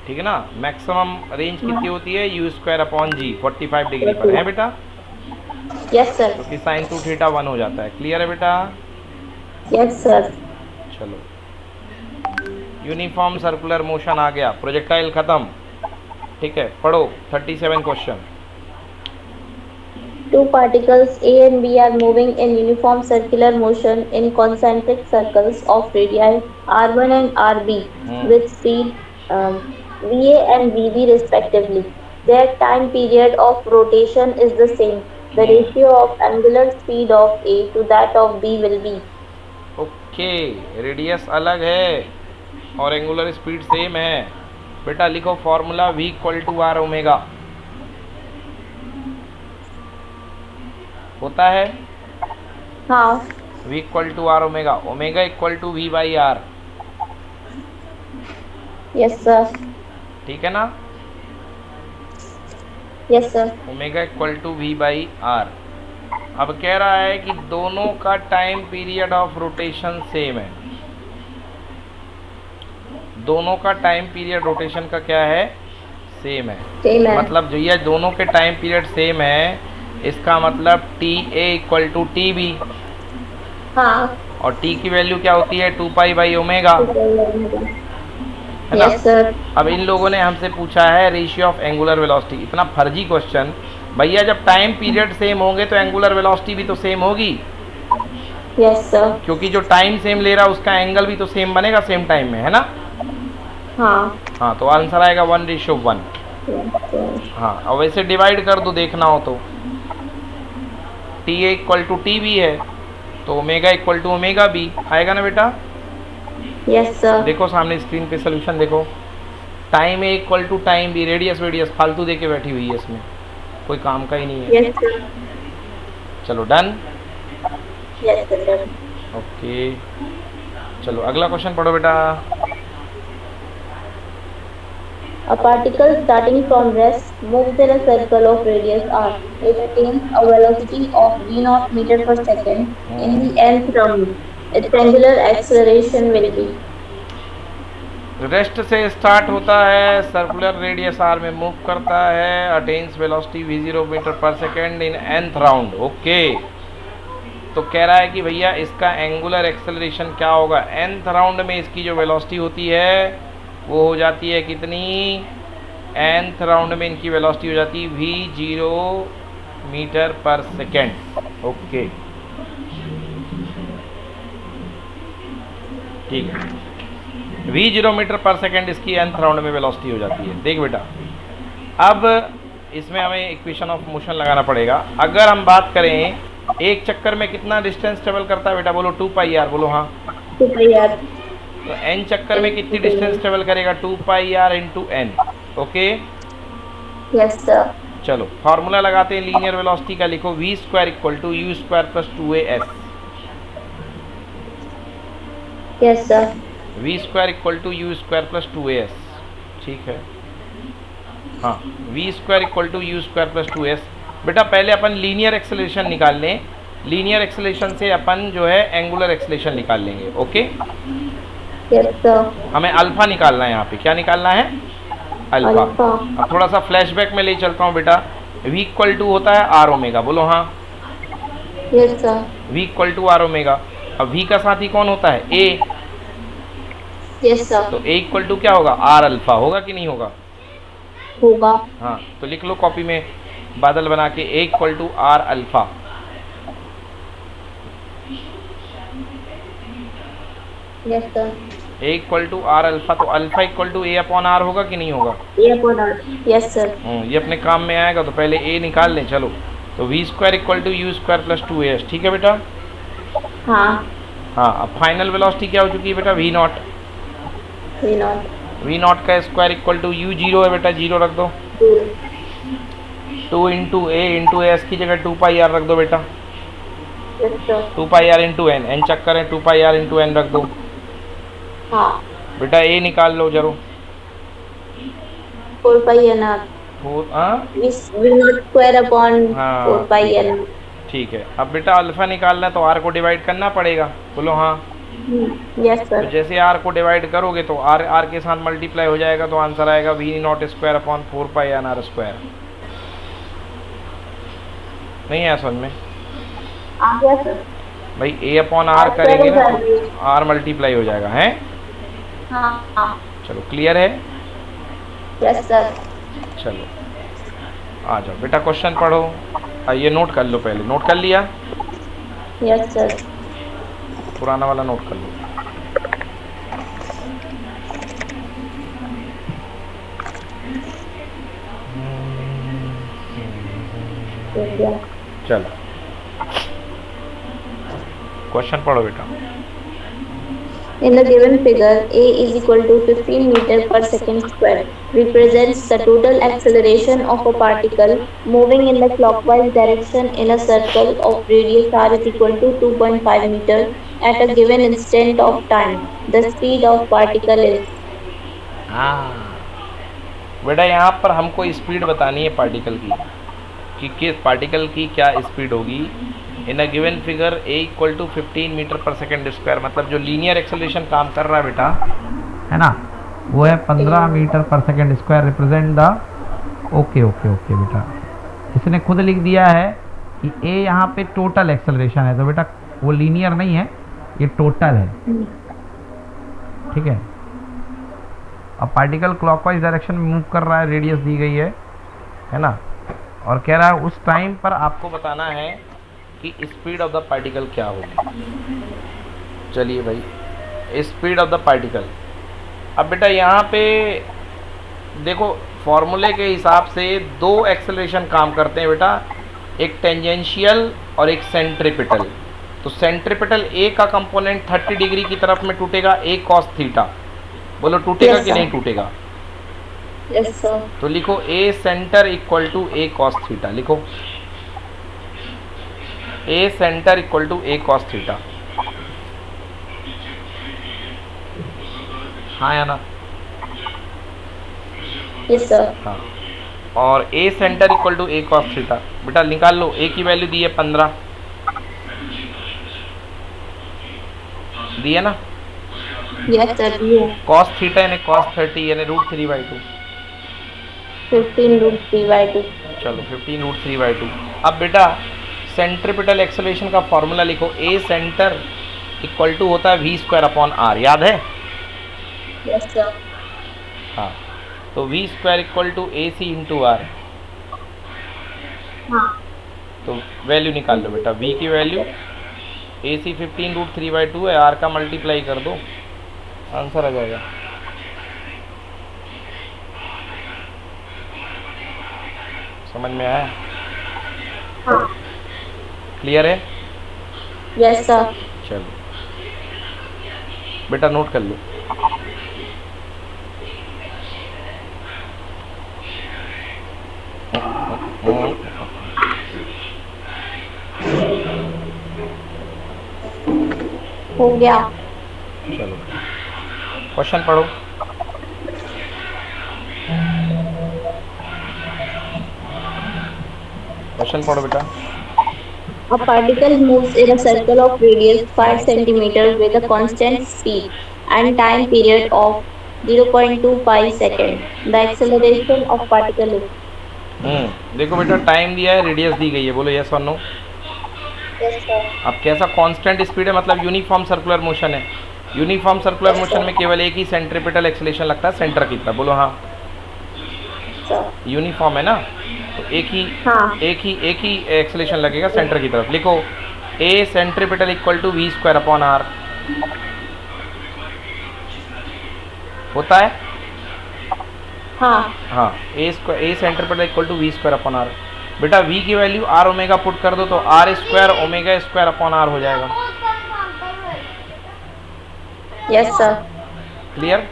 ठीक है ना? मैक्सिमम रेंज कितनी होती है? U square upon g 45 degree पर है बेटा, Yes sir. क्योंकि साइन 2 थीटा 1 हो जाता है। क्लियर है बेटा? Yes sir. चलो यूनिफॉर्म सर्कुलर मोशन आ गया, प्रोजेक्टाइल खत्म, ठीक है? पढ़ो 37 question. Two particles A and B are moving in uniform circular motion in concentric circles of radii r1 and rb with speed va and vb respectively. Their time period of rotation is the same. The ratio of angular speed of A to that of B will be. Okay, radius अलग है और angular speed same है बेटा, लिखो formula V equal to are omega होता है। हाँ। V equal to are omega, omega equal to V by r, Yes sir. ठीक है ना? Yes sir. Omega equal to V by r. अब कह रहा है कि दोनों का time period of rotation same है, दोनों का टाइम पीरियड रोटेशन का क्या है? सेम है। Same है। मतलब जो ये दोनों के टाइम पीरियड सेम है, इसका मतलब t a equal to t b, हाँ। और टी की वैल्यू क्या होती है? 2 पाई बाई ओमेगा, है ना? Yes sir. अब इन लोगों ने हमसे पूछा है रेशियो ऑफ एंगुलर वेलोसिटी, इतना फर्जी क्वेश्चन भैया जब टाइम पीरियड सेम होंगे तो एंगुलर वेलोसिटी भी तो सेम होगी, Yes, sir. क्योंकि जो टाइम सेम ले रहा है उसका एंगल भी तो सेम बनेगा सेम टाइम में, है ना। हाँ. हाँ, तो आंसर आएगा 1:1। Yes, sir. हाँ, अब वैसे डिवाइड कर दो देखना हो तो, t a equal to t b है तो omega equal to omega b आएगा ना बेटा। Yes, sir. देखो सामने स्क्रीन पे सोल्यूशन देखो, time A equal to time B, radius वेडियस फालतू दे के बैठी हुई है, इसमें कोई काम का ही नहीं है। Yes, sir. चलो डन। Yes, sir. ओके, चलो अगला क्वेश्चन पढ़ो बेटा। A particle starting from rest moves in a circle of radius r. It attains a velocity of v0 meter per second in the nth round. Its angular acceleration will be. Rest से start होता है, circular radius are में move करता है, attains velocity v0 metre पर second in nth round. Okay, तो कह रहा है कि भैया इसका एंगुलर एक्सेलरेशन क्या होगा। nth राउंड में इसकी जो वेलोसिटी होती है वो हो जाती है कितनी, nth राउंड में इनकी वेलोसिटी हो जाती है v0 मीटर पर सेकेंड। ओके ठीक है, v0 मीटर पर सेकेंड इसकी nth राउंड में वेलोसिटी हो जाती है। देख बेटा, अब इसमें हमें इक्वेशन ऑफ मोशन लगाना पड़ेगा। अगर हम बात करें एक चक्कर में कितना डिस्टेंस ट्रेवल करता है बेटा, बोलो 2πr, बोलो हाँ। 2πr. तो n चक्कर में कितनी डिस्टेंस ट्रेवल करेगा, 2πr into n। Okay, Yes, sir. चलो फार्मूला लगाते हैं लीनियर वेलोसिटी का, लिखो v square equal to u square plus 2as। Yes, sir. v square equal to u square plus 2as, ठीक है। हाँ, v square equal to u square plus 2s। बेटा पहले अपन लीनियर एक्सेलरेशन निकाल लें, लीनियर एक्सेलरेशन से अपन जो है एंगुलर एक्सेलरेशन निकाल लेंगे। Okay, Yes, sir. हमें अल्फा निकालना है, यहाँ पे क्या निकालना है, अल्फा। Alpha. अब थोड़ा सा फ्लैशबैक में ले चलता हूँ बेटा, v इक्वल टू होता है आर ओमेगा, बोलो हाँ। Yes, sir. v equal to are omega. अब v का साथी कौन होता है, a, Yes, sir. तो a इक्वल टू क्या होगा, आर अल्फा, होगा कि नहीं होगा। होगा. हाँ, तो लिख लो कॉपी में बादल बना के, a equal to R alpha. Yes, sir. a equal to R alpha, तो alpha equal to a upon R होगा कि नहीं होगा। A upon R. Yes, sir. ये अपने काम में आएगा, तो पहले a निकाल लें। चलो, तो v square equal to u square plus 2as, ठीक है बेटा। हाँ. हाँ, अब फाइनल वेलोसिटी क्या हो चुकी है बेटा, v0। V0. v0 का square equal to u zero है बेटा, जीरो रख दो। 2 इंटू ए इंटू एस की जगह 2πr रख दो बेटा। Yes, sir. 2πr into n, n चक्कर है, 2πr इंटू एन रख दो हाँ. बेटा। ए निकाल लो जरो, 4 pi n r. V0 square upon हाँ, 4 pi n. ठीक है। अब बेटा अल्फा निकालना है तो आर को डिवाइड करना पड़ेगा, बोलो हाँ। Yes, तो sir. जैसे आर को डिवाइड करोगे तो आर आर के साथ मल्टीप्लाई हो जाएगा, तो आंसर आएगा v0 square upon 4πnr square. नहीं है समझ में आ गया सर. भाई, a अपॉन आर करेंगे ना तो आर मल्टीप्लाई हो जाएगा, हैं। हाँ. हाँ. चलो क्लियर है। Yes, sir. चलो आ जाओ बेटा, क्वेश्चन पढ़ो। ये नोट कर लो, पहले नोट कर लिया, Yes, sir. पुराना वाला नोट कर लो। Yeah. चलो क्वेश्चन पढ़ो बेटा। In the given figure, A is equal to 15 meter per second square represents the total acceleration of a particle moving in the clockwise direction in a circle of radius r is equal to 2.5 meter at a given instant of time. The speed of particle is. हाँ बेटा, यहाँ पर हमको speed बतानी है particle की, कि किस पार्टिकल की क्या स्पीड होगी। In a given figure a equal to 15 metre पर सेकेंड स्क्वायर, मतलब जो लीनियर एक्सेलरेशन काम कर रहा है बेटा, है ना, वो है 15 मीटर पर second square represent the. Okay okay okay बेटा, इसने खुद लिख दिया है कि ए यहाँ पे टोटल एक्सेलरेशन है, तो बेटा वो लीनियर नहीं है, ये टोटल है, ठीक है। अब पार्टिकल क्लॉकवाइज डायरेक्शन में मूव कर रहा है, रेडियस दी गई है ना, और कह रहा है उस टाइम पर आपको बताना है कि स्पीड ऑफ द पार्टिकल क्या होगी। चलिए भाई, स्पीड ऑफ द पार्टिकल। अब बेटा यहाँ पे देखो, फॉर्मूले के हिसाब से दो एक्सेलरेशन काम करते हैं बेटा, एक टेंजेंशियल और एक सेंट्रिपिटल। तो सेंट्रिपिटल ए का कंपोनेंट 30 डिग्री की तरफ में टूटेगा, ए कॉस थीटा। बोलो टूटेगा Yes, कि sir. नहीं टूटेगा? Yes, sir. तो लिखो a centre equal to a cos theta, लिखो a centre equal to a cos theta. हाँ या ना? Yes, sir. हाँ, और a centre equal to a cos theta. बेटा निकाल लो, ए की वैल्यू दी है 15, दी है ना? Yes, sir. You. Cos theta यानी कॉस 30 यानी √3/2। 15√3/2. चलो 15√3/2। अब बेटा सेंट्रिपिटल एक्सेलरेशन का फॉर्मूला लिखो, ए सेंटर इक्वल टू होता है v²/r, याद है? Yes, sir. हाँ, तो v² equal to a c into r. हाँ. तो वैल्यू निकाल लो बेटा, v की वैल्यू ए सी 15√3/2 है, r का मल्टीप्लाई कर दो, आंसर आ जाएगा। समझ में आया? हाँ. क्लियर है? Yes, sir. चलो बेटा नोट कर लो। हो गया. चलो क्वेश्चन पढ़ो। क्वेश्चन पढ़ो बेटा। A particle moves in a circle of radius 5 centimeters with a constant speed and time period of 0.25 seconds. The acceleration of particle is. देखो बेटा, टाइम दिया है, रेडियस दी गई है, बोलो यस और नो। Yes, sir. अब कैसा कांस्टेंट स्पीड है, मतलब यूनिफॉर्म सर्कुलर मोशन है। यूनिफॉर्म सर्कुलर मोशन में केवल एक ही सेंट्रिपिटल एक्सेलरेशन लगता है, सेंटर की तरफ। बोलो हाँ, Sir. यूनिफॉर्म है ना, तो हाँ. एक ही एक्सेलरेशन लगेगा सेंटर की तरफ। लिखो ए सेंट्रिपिटल इक्वल टू v²/r होता है। हाँ. हाँ, ए सेंट्रिपिटल इक्वल टू v²/r। बेटा v की वैल्यू r ओमेगा पुट कर दो तो r² ओमेगा² हो जाएगा। Yes, sir. क्लियर?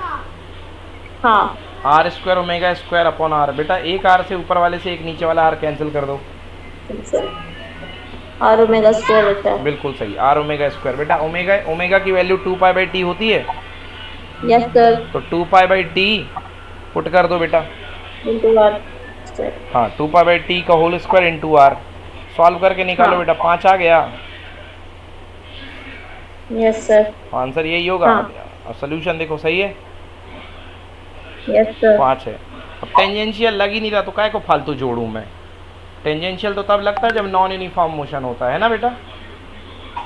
हाँ. r² ओमेगा² बेटा एक r से ऊपर वाले से एक नीचे वाला r कैंसिल कर दो। और ओमेगा स्क्वायर होता है. बिल्कुल सही, r ओमेगा²। बेटा ओमेगा की वैल्यू 2π/t होती है। Yes, sir. तो 2π/t पुट कर दो बेटा। Into R square. हाँ, 2π/t का whole square into r। Solve करके निकालो हाँ. बेटा, 5 आ गया। Yes, sir. आंसर यही होगा। हाँ. अब सोल्यूशन देखो, सही है, Yes, sir. 5 है। अब टेंजेंशियल लग ही नहीं रहा तो काय को फालतू जोड़ूं मैं। टेंजेंशियल तो तब लगता है जब नॉन यूनिफॉर्म मोशन होता है ना बेटा।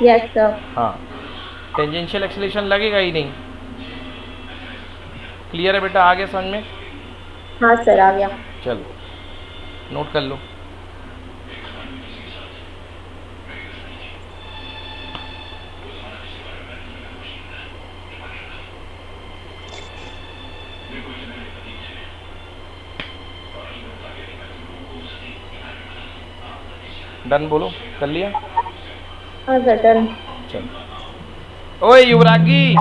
Yes, sir. हाँ, टेंजेंशियल एक्सेलरेशन लगेगा ही नहीं। क्लियर है बेटा? आ गया समझ में? हाँ सर, आ गया. चलो नोट कर लो। डन बोलो, कर लिया? हाँ सर, डन. चलो, ओए युवरागी,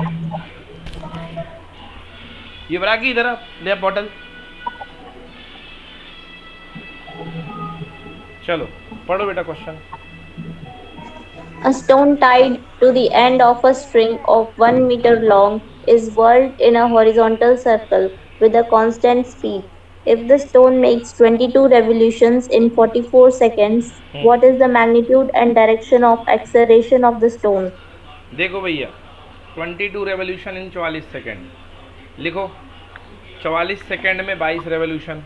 युवरागी इधर आ, ले बॉटल। चलो पढ़ो बेटा question. A stone tied to the end of a string of 1 meter long is whirled in a horizontal circle with a constant speed. If the stone makes 22 revolutions in 44 seconds, what is the magnitude and direction of acceleration of the stone? देखो भैया, 22 revolution in 44 second. लिखो 44 second में 22 revolution,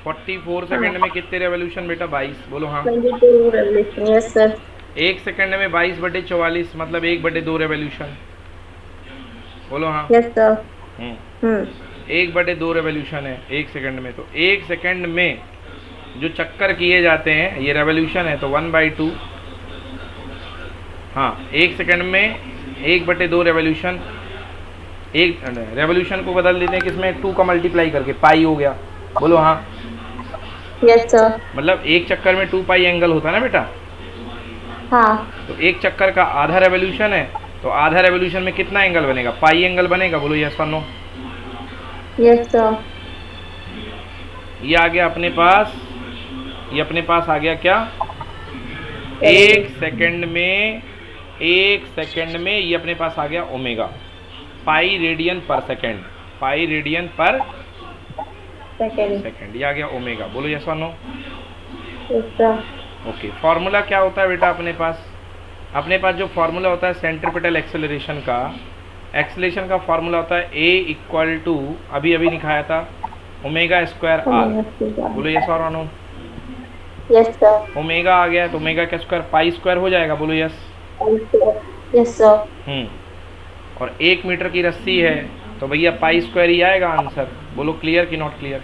44 second में कितने revolution बेटा? 22। बोलो हाँ। 22 revolution. Yes sir. एक सेकेंड में 22/44 मतलब 1/2 रेवोल्यूशन। बोलो हाँ। Yes sir. 1/2 रेवोल्यूशन है 1 सेकंड में, तो 1 सेकंड में जो चक्कर किए जाते हैं, ये रेवोल्यूशन है, तो 1/2, हाँ 1 सेकंड में 1/2 रेवोल्यूशन। एक रेवोल्यूशन को बदल देते हैं किसमें, 2 का मल्टीप्लाई करके, पाई हो गया। बोलो हाँ। Yes sir. मतलब एक चक्कर में 2 पाई एंगल होता है ना बेटा। हाँ। तो एक चक्कर का आधा रेवोल्यूशन है, तो आधा रेवोल्यूशन में कितना एंगल बनेगा, पाई एंगल बनेगा। बोलो यस और नो। Yes sir. ये आ गया अपने पास, ये अपने पास आ गया क्या, 1 सेकंड में, 1 सेकंड में ये अपने पास आ गया ओमेगा, पाई रेडियन पर सेकंड, पाई रेडियन पर सेकंड, ये आ गया ओमेगा। बोलो यस और नो। ओके, फॉर्मूला क्या होता है बेटा अपने पास, अपने पास जो फॉर्मूला होता है सेंट्रीपिटल एक्सेलरेशन का, एक्सेलरेशन का फॉर्मूला होता है A इक्वल टू, अभी अभी दिखाया था, ओमेगा स्क्वायर आर। बोलो यस और नो। Yes sir. ओमेगा आ गया तो ओमेगा का स्क्वायर पाई स्क्वायर हो जाएगा। बोलो यस। Yes sir. और 1 मीटर की रस्सी है तो भैया पाई स्क्वायर ही आएगा आंसर। बोलो क्लियर कि नॉट क्लियर।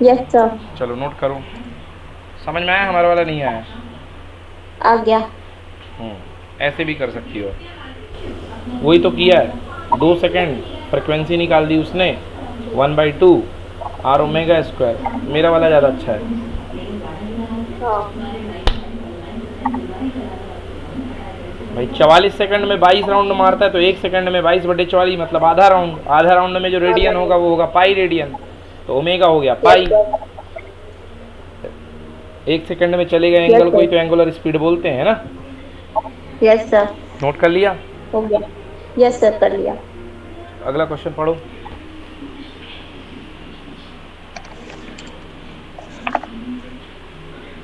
Yes sir. चलो नोट करो, समझ में आया, हमारा वाला नहीं आया। आ गया। ऐसे भी कर सकती हो, वही तो किया है, 2 सेकंड फ्रिक्वेंसी निकाल दी उसने, 1/2 आर ओमेगा स्क्वायर। मेरा वाला ज़्यादा अच्छा है। भाई 44 सेकंड में 22 राउंड मारता है, तो 1 सेकंड में 22/44 मतलब आधा राउंड। आधा राउंड में जो रेडियन होगा वो होगा पाई रेडियन, तो ओमेगा हो गया पाई। 1 सेकंड में चले गए एंगल को ही तो एंगुलर स्पीड बोलते हैं ना। Yes sir. नोट कर लिया। हो गया। यस सर, कर लिया। अगला क्वेश्चन पढ़ो।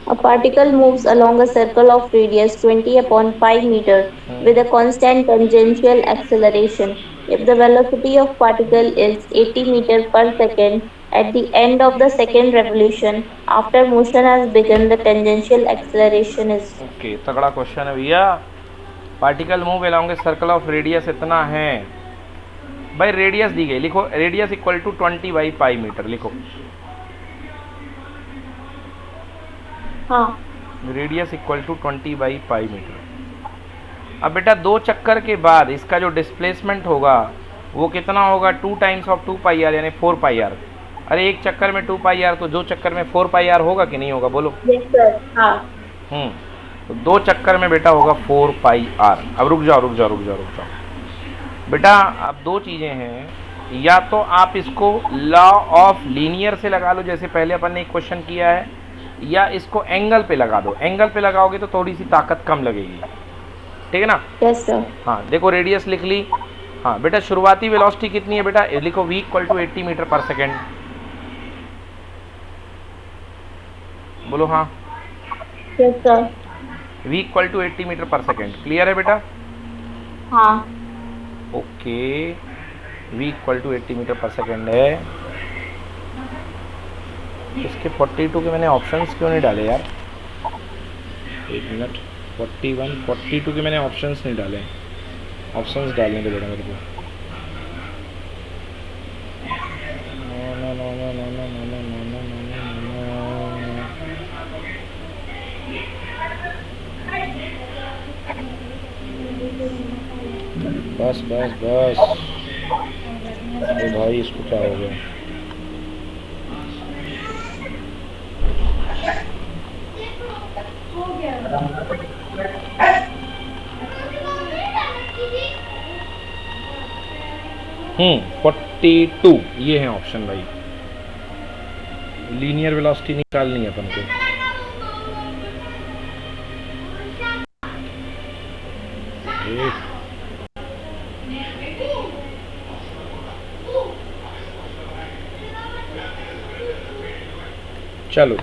A particle moves along a circle of radius 20/5 meter with a constant tangential acceleration. If the velocity of particle is 80 meter per second at the end of the second revolution, after motion has begun, the tangential acceleration is. Okay, तगड़ा question है भैया। Particle move along a circle of radius इतना है, भाई radius दी गई, लिखो radius equal to 20/π metre लिखो। हाँ। Radius equal to 20/π metre. अब बेटा 2 चक्कर के बाद इसका जो डिस्प्लेसमेंट होगा वो कितना होगा, 2 टाइम्स ऑफ 2πr यानी 4πr। अरे एक चक्कर में 2πr, तो 2 चक्कर में 4πr होगा कि नहीं होगा। बोलो। Yes sir. हाँ। तो 2 चक्कर में बेटा होगा 4πr। अब रुक जाओ रुक जाओ रुक जाओ रुक जाओ बेटा, अब 2 चीज़ें हैं, या तो आप इसको लॉ ऑफ लीनियर से लगा लो जैसे पहले अपन ने एक क्वेश्चन किया है, या इसको एंगल पे लगा दो। एंगल पे लगाओगे तो थोड़ी सी ताकत कम लगेगी, ठीक है ना। Yes sir. हाँ देखो रेडियस लिख ली। हाँ बेटा शुरुआती वेलोसिटी कितनी है बेटा, लिखो v इक्वल टू 80 मीटर पर सेकेंड। बोलो हाँ। Yes sir. v equal to 80 metre पर सेकेंड। क्लियर है बेटा। हाँ। Okay, v equal to 80 metre पर सेकेंड है। इसके 42 के मैंने ऑप्शंस क्यों नहीं डाले यार, एक मिनट। 41 42 के मैंने ऑप्शंस नहीं डाले, ऑप्शंस डालने के बेटा मेरे को। बस बस बस, अरे भाई इसको क्या हो गया। हम्म 42 ये है ऑप्शन भाई। लीनियर वेलोसिटी निकालनी है अपन को। चलो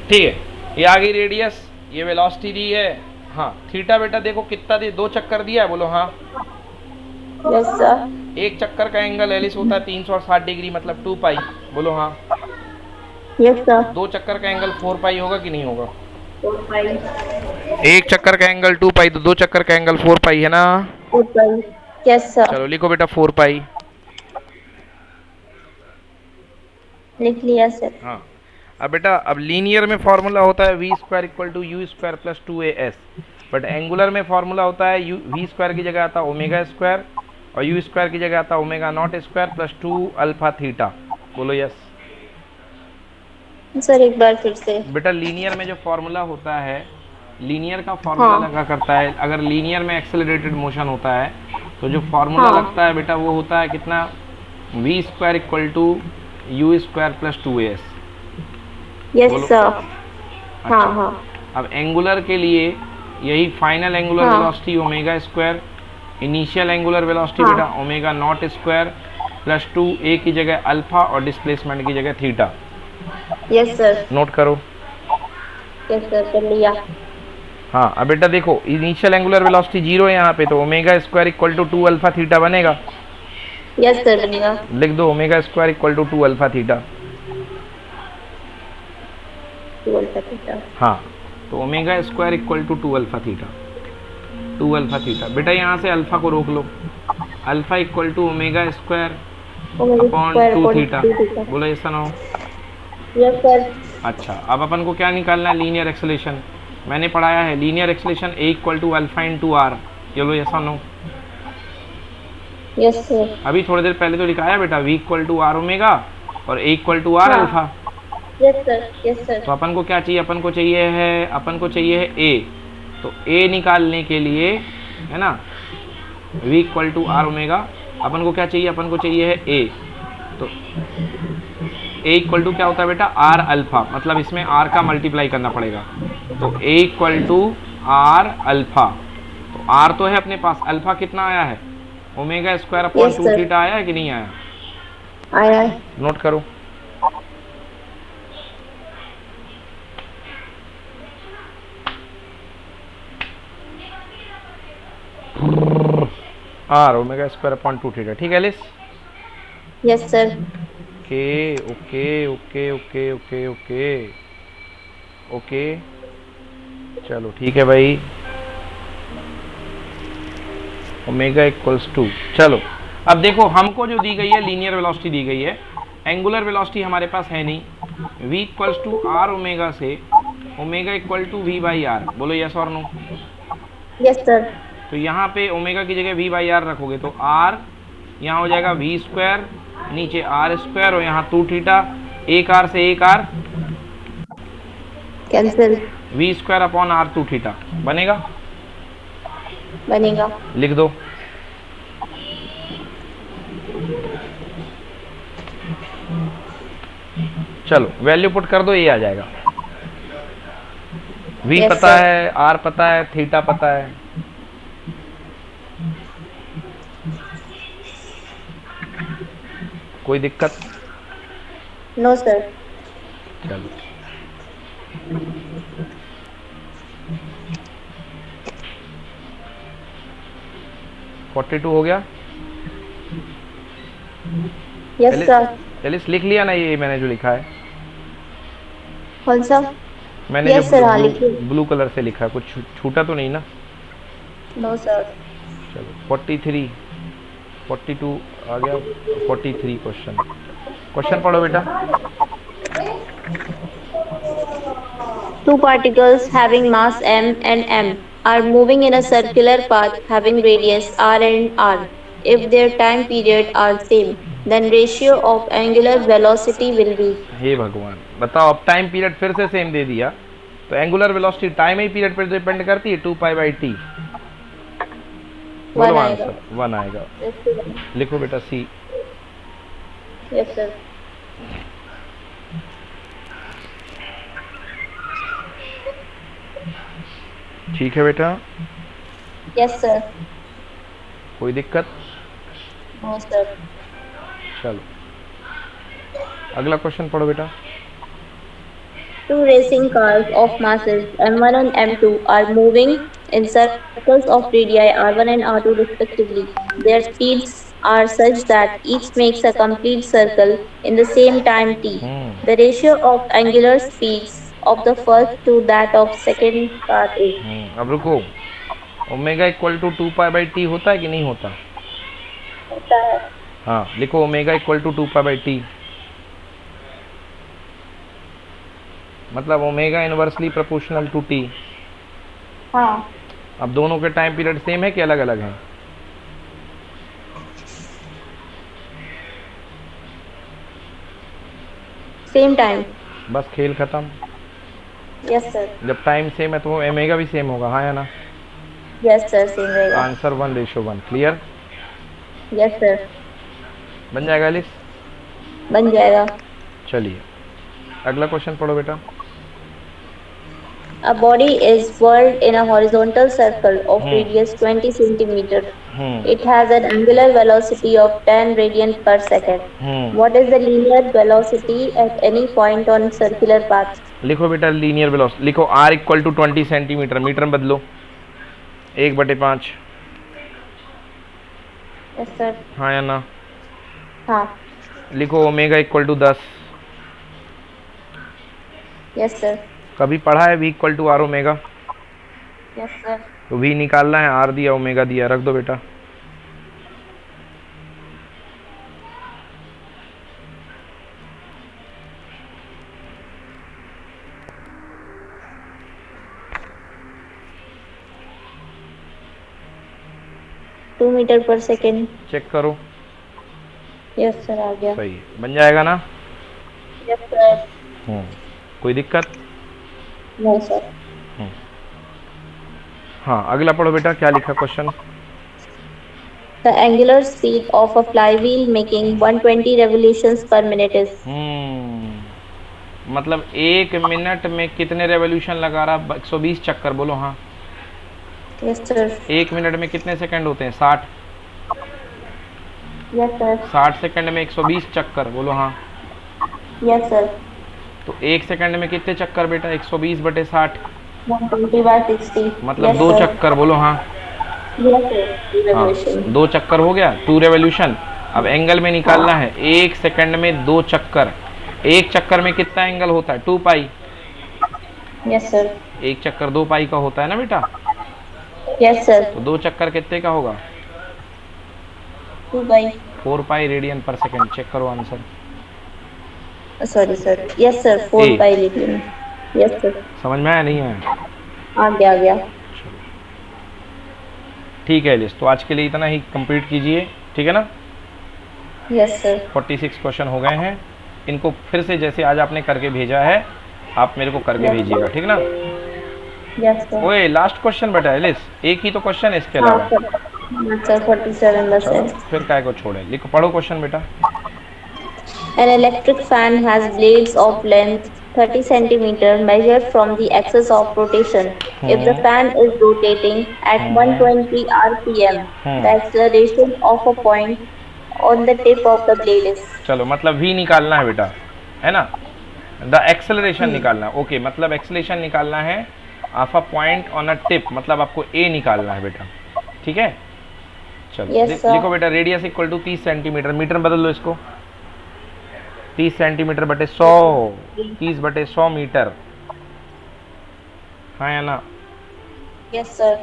ठीक है, ये आ गई रेडियस, ये वेलोसिटी दी है। हाँ थीटा बेटा देखो कितना दे, 2 चक्कर दिया है। बोलो हाँ। Yes sir. एक चक्कर का एंगल एलिस होता है 360 डिग्री मतलब 2π। बोलो हाँ। Yes sir. 2 चक्कर का एंगल 4π होगा कि नहीं होगा। 4π। एक चक्कर का एंगल 2π, तो 2 चक्कर का एंगल 4π है ना। 4π। Yes sir. चलो लिखो बेटा 4π। लिख लिया सर। हाँ, अब बेटा अब लीनियर में फॉर्मूला होता है v square equal to u square plus two a s, but angular में फॉर्मूला होता है यू वी स्क्वायर की जगह आता है ओमेगा स्क्वायर और यू स्क्वायर की जगह आता है omega not square plus two alpha theta. बोलो यस। सर एक बार फिर से। बेटा लीनियर में जो फॉर्मूला होता है, लीनियर का फॉर्मूला हाँ लगा करता है, अगर लीनियर में एक्सेलरेटेड मोशन होता है तो जो फॉर्मूला हाँ। लगता है बेटा वो होता है कितना, v square equal to u square plus two s. Yes बोलो। सर। हाँ अच्छा, हाँ अब एंगुलर के लिए यही फाइनल एंगुलर हाँ velocity omega square, initial angular velocity बेटा हाँ। Omega not square plus two a की जगह अल्फा और डिस्प्लेसमेंट की जगह थीटा। Yes sir. नोट करो। यस सर कर लिया। हाँ, अब बेटा देखो इनिशियल एंगुलर वेलोसिटी जीरो है यहाँ पे, तो omega square equal to two alpha theta बनेगा। यस सर बनेगा। लिख दो omega square equal to two alpha theta. 12 का थीटा। हाँ, तो omega square equal to two alpha theta, two alpha theta. बेटा यहाँ से अल्फा को रोक लो, alpha equal to omega square omega upon square two upon theta. 2 theta. बोलो ऐसा ना हो। Yes sir. अच्छा, अब अपन को क्या निकालना है, लीनियर एक्सेलेरेशन। मैंने पढ़ाया है linear acceleration a equal to alpha into r. चलो ऐसा नो। Yes sir. अभी थोड़ी देर पहले तो लिखाया बेटा v equal to are omega और ए इक्वल टू आर हाँ। Alpha. Yes sir. Yes sir. तो अपन को क्या चाहिए, अपन को चाहिए है ए। तो ए निकालने के लिए है ना v equal to are omega, अपन को क्या चाहिए, अपन को चाहिए है ए। तो ए इक्वल टू क्या होता है बेटा, आर अल्फा, मतलब इसमें आर का मल्टीप्लाई करना पड़ेगा। तो a equal to R alpha, तो आर तो है अपने पास, अल्फा कितना आया है, omega square upon yes two sir. Theta आया है कि नहीं आया। आया है। नोट करो। R omega square upon two theta, ठीक है लिस। Yes sir. Okay okay okay okay okay okay okay, चलो ठीक है भाई। ओमेगा इक्वल्स टू, चलो अब देखो हमको जो दी गई है लीनियर वेलोसिटी दी गई है, एंगुलर वेलोसिटी हमारे पास है नहीं। v equals to are omega से omega equal to v by R. बोलो यस और नो। Yes sir. तो यहाँ पे ओमेगा की जगह वी बाई आर रखोगे तो आर यहाँ हो जाएगा वी स्क्वायर, नीचे आर स्क्वायर और यहाँ टू थीटा, एक आर से एक r cancel. V square upon r two theta बनेगा। बनेगा। लिख दो। चलो वैल्यू पुट कर दो, ये आ जाएगा। v Yes, पता sir. है, r पता है, थीटा पता है। कोई दिक्कत। No sir. चलो फोर्टी टू हो गया। Yes sir. एलिस लिख लिया ना ये मैंने जो लिखा है, कौन सा? मैंने यस जो सर, हाँ लिखिए। ब्लू कलर से लिखा है, कुछ छूटा तो नहीं ना। No sir. चलो 43 42 आ गया, 43 क्वेश्चन पढ़ो बेटा। Two particles having mass m and m are moving in a circular path having radius r and r. If their time period are same, then ratio of angular velocity will be. हे भगवान, बताओ अब time period फिर से same दे दिया, तो angular velocity time ही period पर depend करती है, 2 पाई बाई टी। बोलो आंसर, 1 आएगा। लिखो बेटा सी। Yes sir. ठीक है बेटा, यस सर। कोई दिक्कत। No sir. चलो अगला क्वेश्चन पढ़ो बेटा। Two racing cars of masses m1 and m2 are moving in circles of radii r1 and r2 respectively. Their speeds are such that each makes a complete circle in the same time t. The ratio of angular speeds of the first to that of second car is. अब रुको, omega equal to 2 pi by T होता है कि नहीं होता। होता है। हाँ लिखो omega equal to 2 pi by T. मतलब omega inversely proportional to T. हाँ, अब दोनों के टाइम पीरियड सेम है कि अलग अलग हैं? Same time. बस खेल खत्म। Yes sir. जब टाइम सेम है तो ओमेगा भी सेम होगा, हाँ या ना? यस सर, सेम रहेगा। आंसर 1:1। क्लियर? Yes sir. बन जाएगा एलिस? बन जाएगा। चलिए अगला क्वेश्चन पढ़ो बेटा। A body is whirled in a horizontal circle of hmm radius 20 centimeter. Hmm It has an angular velocity of 10 radian per second. What hmm is the linear velocity at any point on circular path? लिखो बेटा linear velocity लिखो, r equal to 20 centimetre, metre में बदलो 1/5। Yes, sir. हाँ या ना? हाँ. लिखो omega equal to 10। Yes, sir. कभी पढ़ा है v equal to are omega? Yes, sir. तो वी निकालना है, आर दिया ओमेगा दिया, रख दो बेटा। टू मीटर पर सेकेंड। चेक करो। यस सर, आ गया। सही है, बन जाएगा ना? Yes sir. कोई दिक्कत? No sir. हाँ अगला पढ़ो बेटा, क्या लिखा question? The angular speed of a flywheel making 120 revolutions per minute is? मतलब 1 मिनट में कितने रेवोल्यूशन लगा रहा? 120 चक्कर, बोलो हाँ। Yes sir. 1 मिनट में कितने सेकंड होते हैं? 60। Yes sir. 60 सेकंड में 120 चक्कर, बोलो हाँ। Yes sir. तो 1 सेकंड में कितने चक्कर बेटा? 120/60, 120/60। मतलब 2 चक्कर, बोलो हाँ। हाँ 2 चक्कर हो गया, 2 रेवोल्यूशन। अब एंगल में निकालना है, 1 सेकंड में 2 चक्कर। 1 चक्कर में कितना एंगल होता है? 2 पाई। Yes sir. 1 चक्कर 2 पाई का होता है ना बेटा? Yes sir. तो 2 चक्कर कितने का होगा? 2 पाई। 4 पाई रेडियन पर सेकंड। चेक करो answer. Sorry sir. Yes sir, 4 pi radian. Yes sir. समझ में आया नहीं आया? आ गया, आ गया। ठीक है लिस्ट, तो आज के लिए इतना ही कंप्लीट कीजिए, ठीक है ना? Yes sir. 46 क्वेश्चन हो गए हैं। इनको फिर से जैसे आज आपने करके भेजा है, आप मेरे को करके भेजिएगा, ठीक ना? Yes sir. ओए लास्ट क्वेश्चन बेटा लिस्ट, एक ही तो क्वेश्चन है इसके हाँ अलावा। सर, 47 बस है। फिर काय को छोड़े, लिखो पढ़ो क्वेश्चन बेटा। An electric fan has blades of length 30 centimeter measured from the axis of rotation. If the fan is rotating at 120 rpm, the acceleration of a point on the tip of the blade is? चलो मतलब v निकालना है बेटा, है ना? The acceleration निकालना है। Okay, मतलब एक्सेलरेशन निकालना है of a point on a tip, मतलब आपको a निकालना है बेटा, ठीक है? चलो लिखो बेटा, radius equal to 30 centimetre, metre में बदल लो इसको। 30 सेंटीमीटर बटे 100, 30/100 मीटर, हाँ या ना? Yes sir.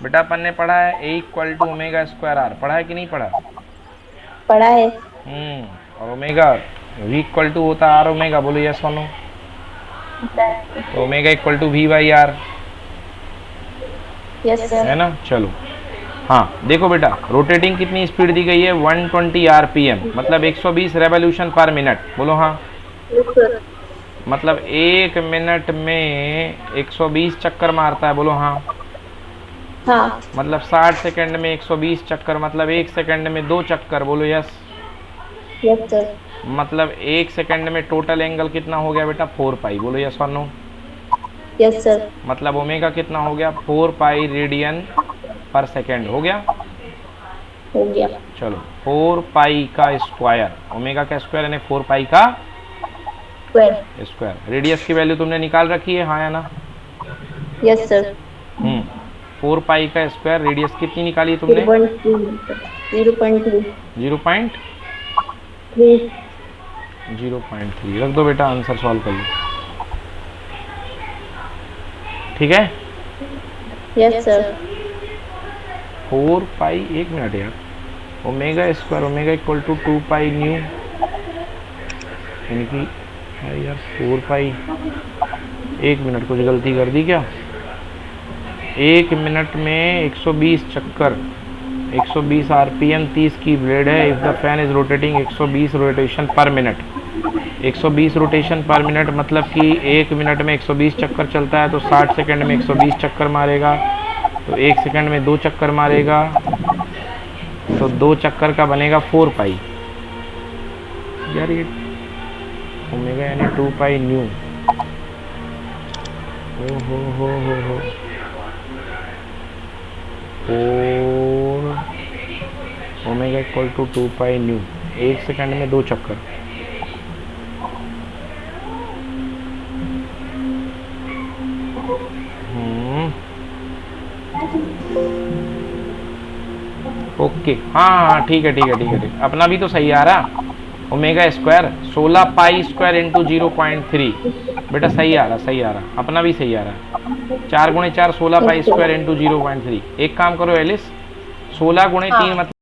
बेटा अपन ने पढ़ा है a equal to omega square r, पढ़ा है कि नहीं पढ़ा? पढ़ा है। और ओमेगा v इक्वल टू होता है आर ओमेगा, बोलो यस और नो? तो omega equal to v/r, yes sir. है ना? चलो हाँ देखो बेटा, रोटेटिंग कितनी स्पीड दी गई है? 120 rpm, मतलब 120 रेवोल्यूशन पर मिनट, बोलो हाँ। मतलब 1 मिनट में 120 चक्कर मारता है, बोलो हाँ। हाँ। मतलब 60 सेकंड में 120 चक्कर, मतलब 1 सेकंड में 2 चक्कर, बोलो यस। Yes sir. मतलब 1 सेकंड में टोटल एंगल कितना हो गया बेटा? 4 पाई, बोलो यस और नो? Yes sir. मतलब ओमेगा कितना हो गया? 4 पाई रेडियन पर सेकंड, हो गया? हो गया। चलो 4 पाई का स्क्वायर, ओमेगा का स्क्वायर यानी 4 पाई का स्क्वायर। रेडियस की वैल्यू तुमने निकाल रखी है, हाँ या ना? Yes sir. 4 पाई का स्क्वायर, रेडियस कितनी निकाली तुमने? 0.3। 0.3 रख दो बेटा, आंसर सॉल्व कर लो, ठीक है? Yes sir. 4 पाई, एक मिनट यार, omega square, omega equal to 2 pi nu, यानी कि है यार 4 पाई। 1 मिनट, कुछ गलती कर दी क्या? 1 मिनट में 120 चक्कर, 120 आरपीएम, 30 की ब्लेड है। If the fan is rotating 120 rotation पर मिनट, 120 रोटेशन पर मिनट मतलब कि 1 मिनट में 120 चक्कर चलता है, तो 60 सेकंड में 120 चक्कर मारेगा, तो 1 सेकंड में 2 चक्कर मारेगा, तो 2 चक्कर का बनेगा 4 पाई। यार ये ओमेगा यानी 2 पाई न्यू। ओ हो 4 omega equal to 2 pi nu. 1 second में 2 चक्कर। ओके, हाँ ठीक है ठीक है ठीक है ठीक है। अपना भी तो सही आ रहा। Omega square 16 pi square into 0.3। बेटा सही आ रहा, सही आ रहा, अपना भी सही आ रहा। 4 गुणे 4 16 पाई Okay. Square into 0.3। एक काम करो एलिस, 16 गुणे 3 हाँ मतलब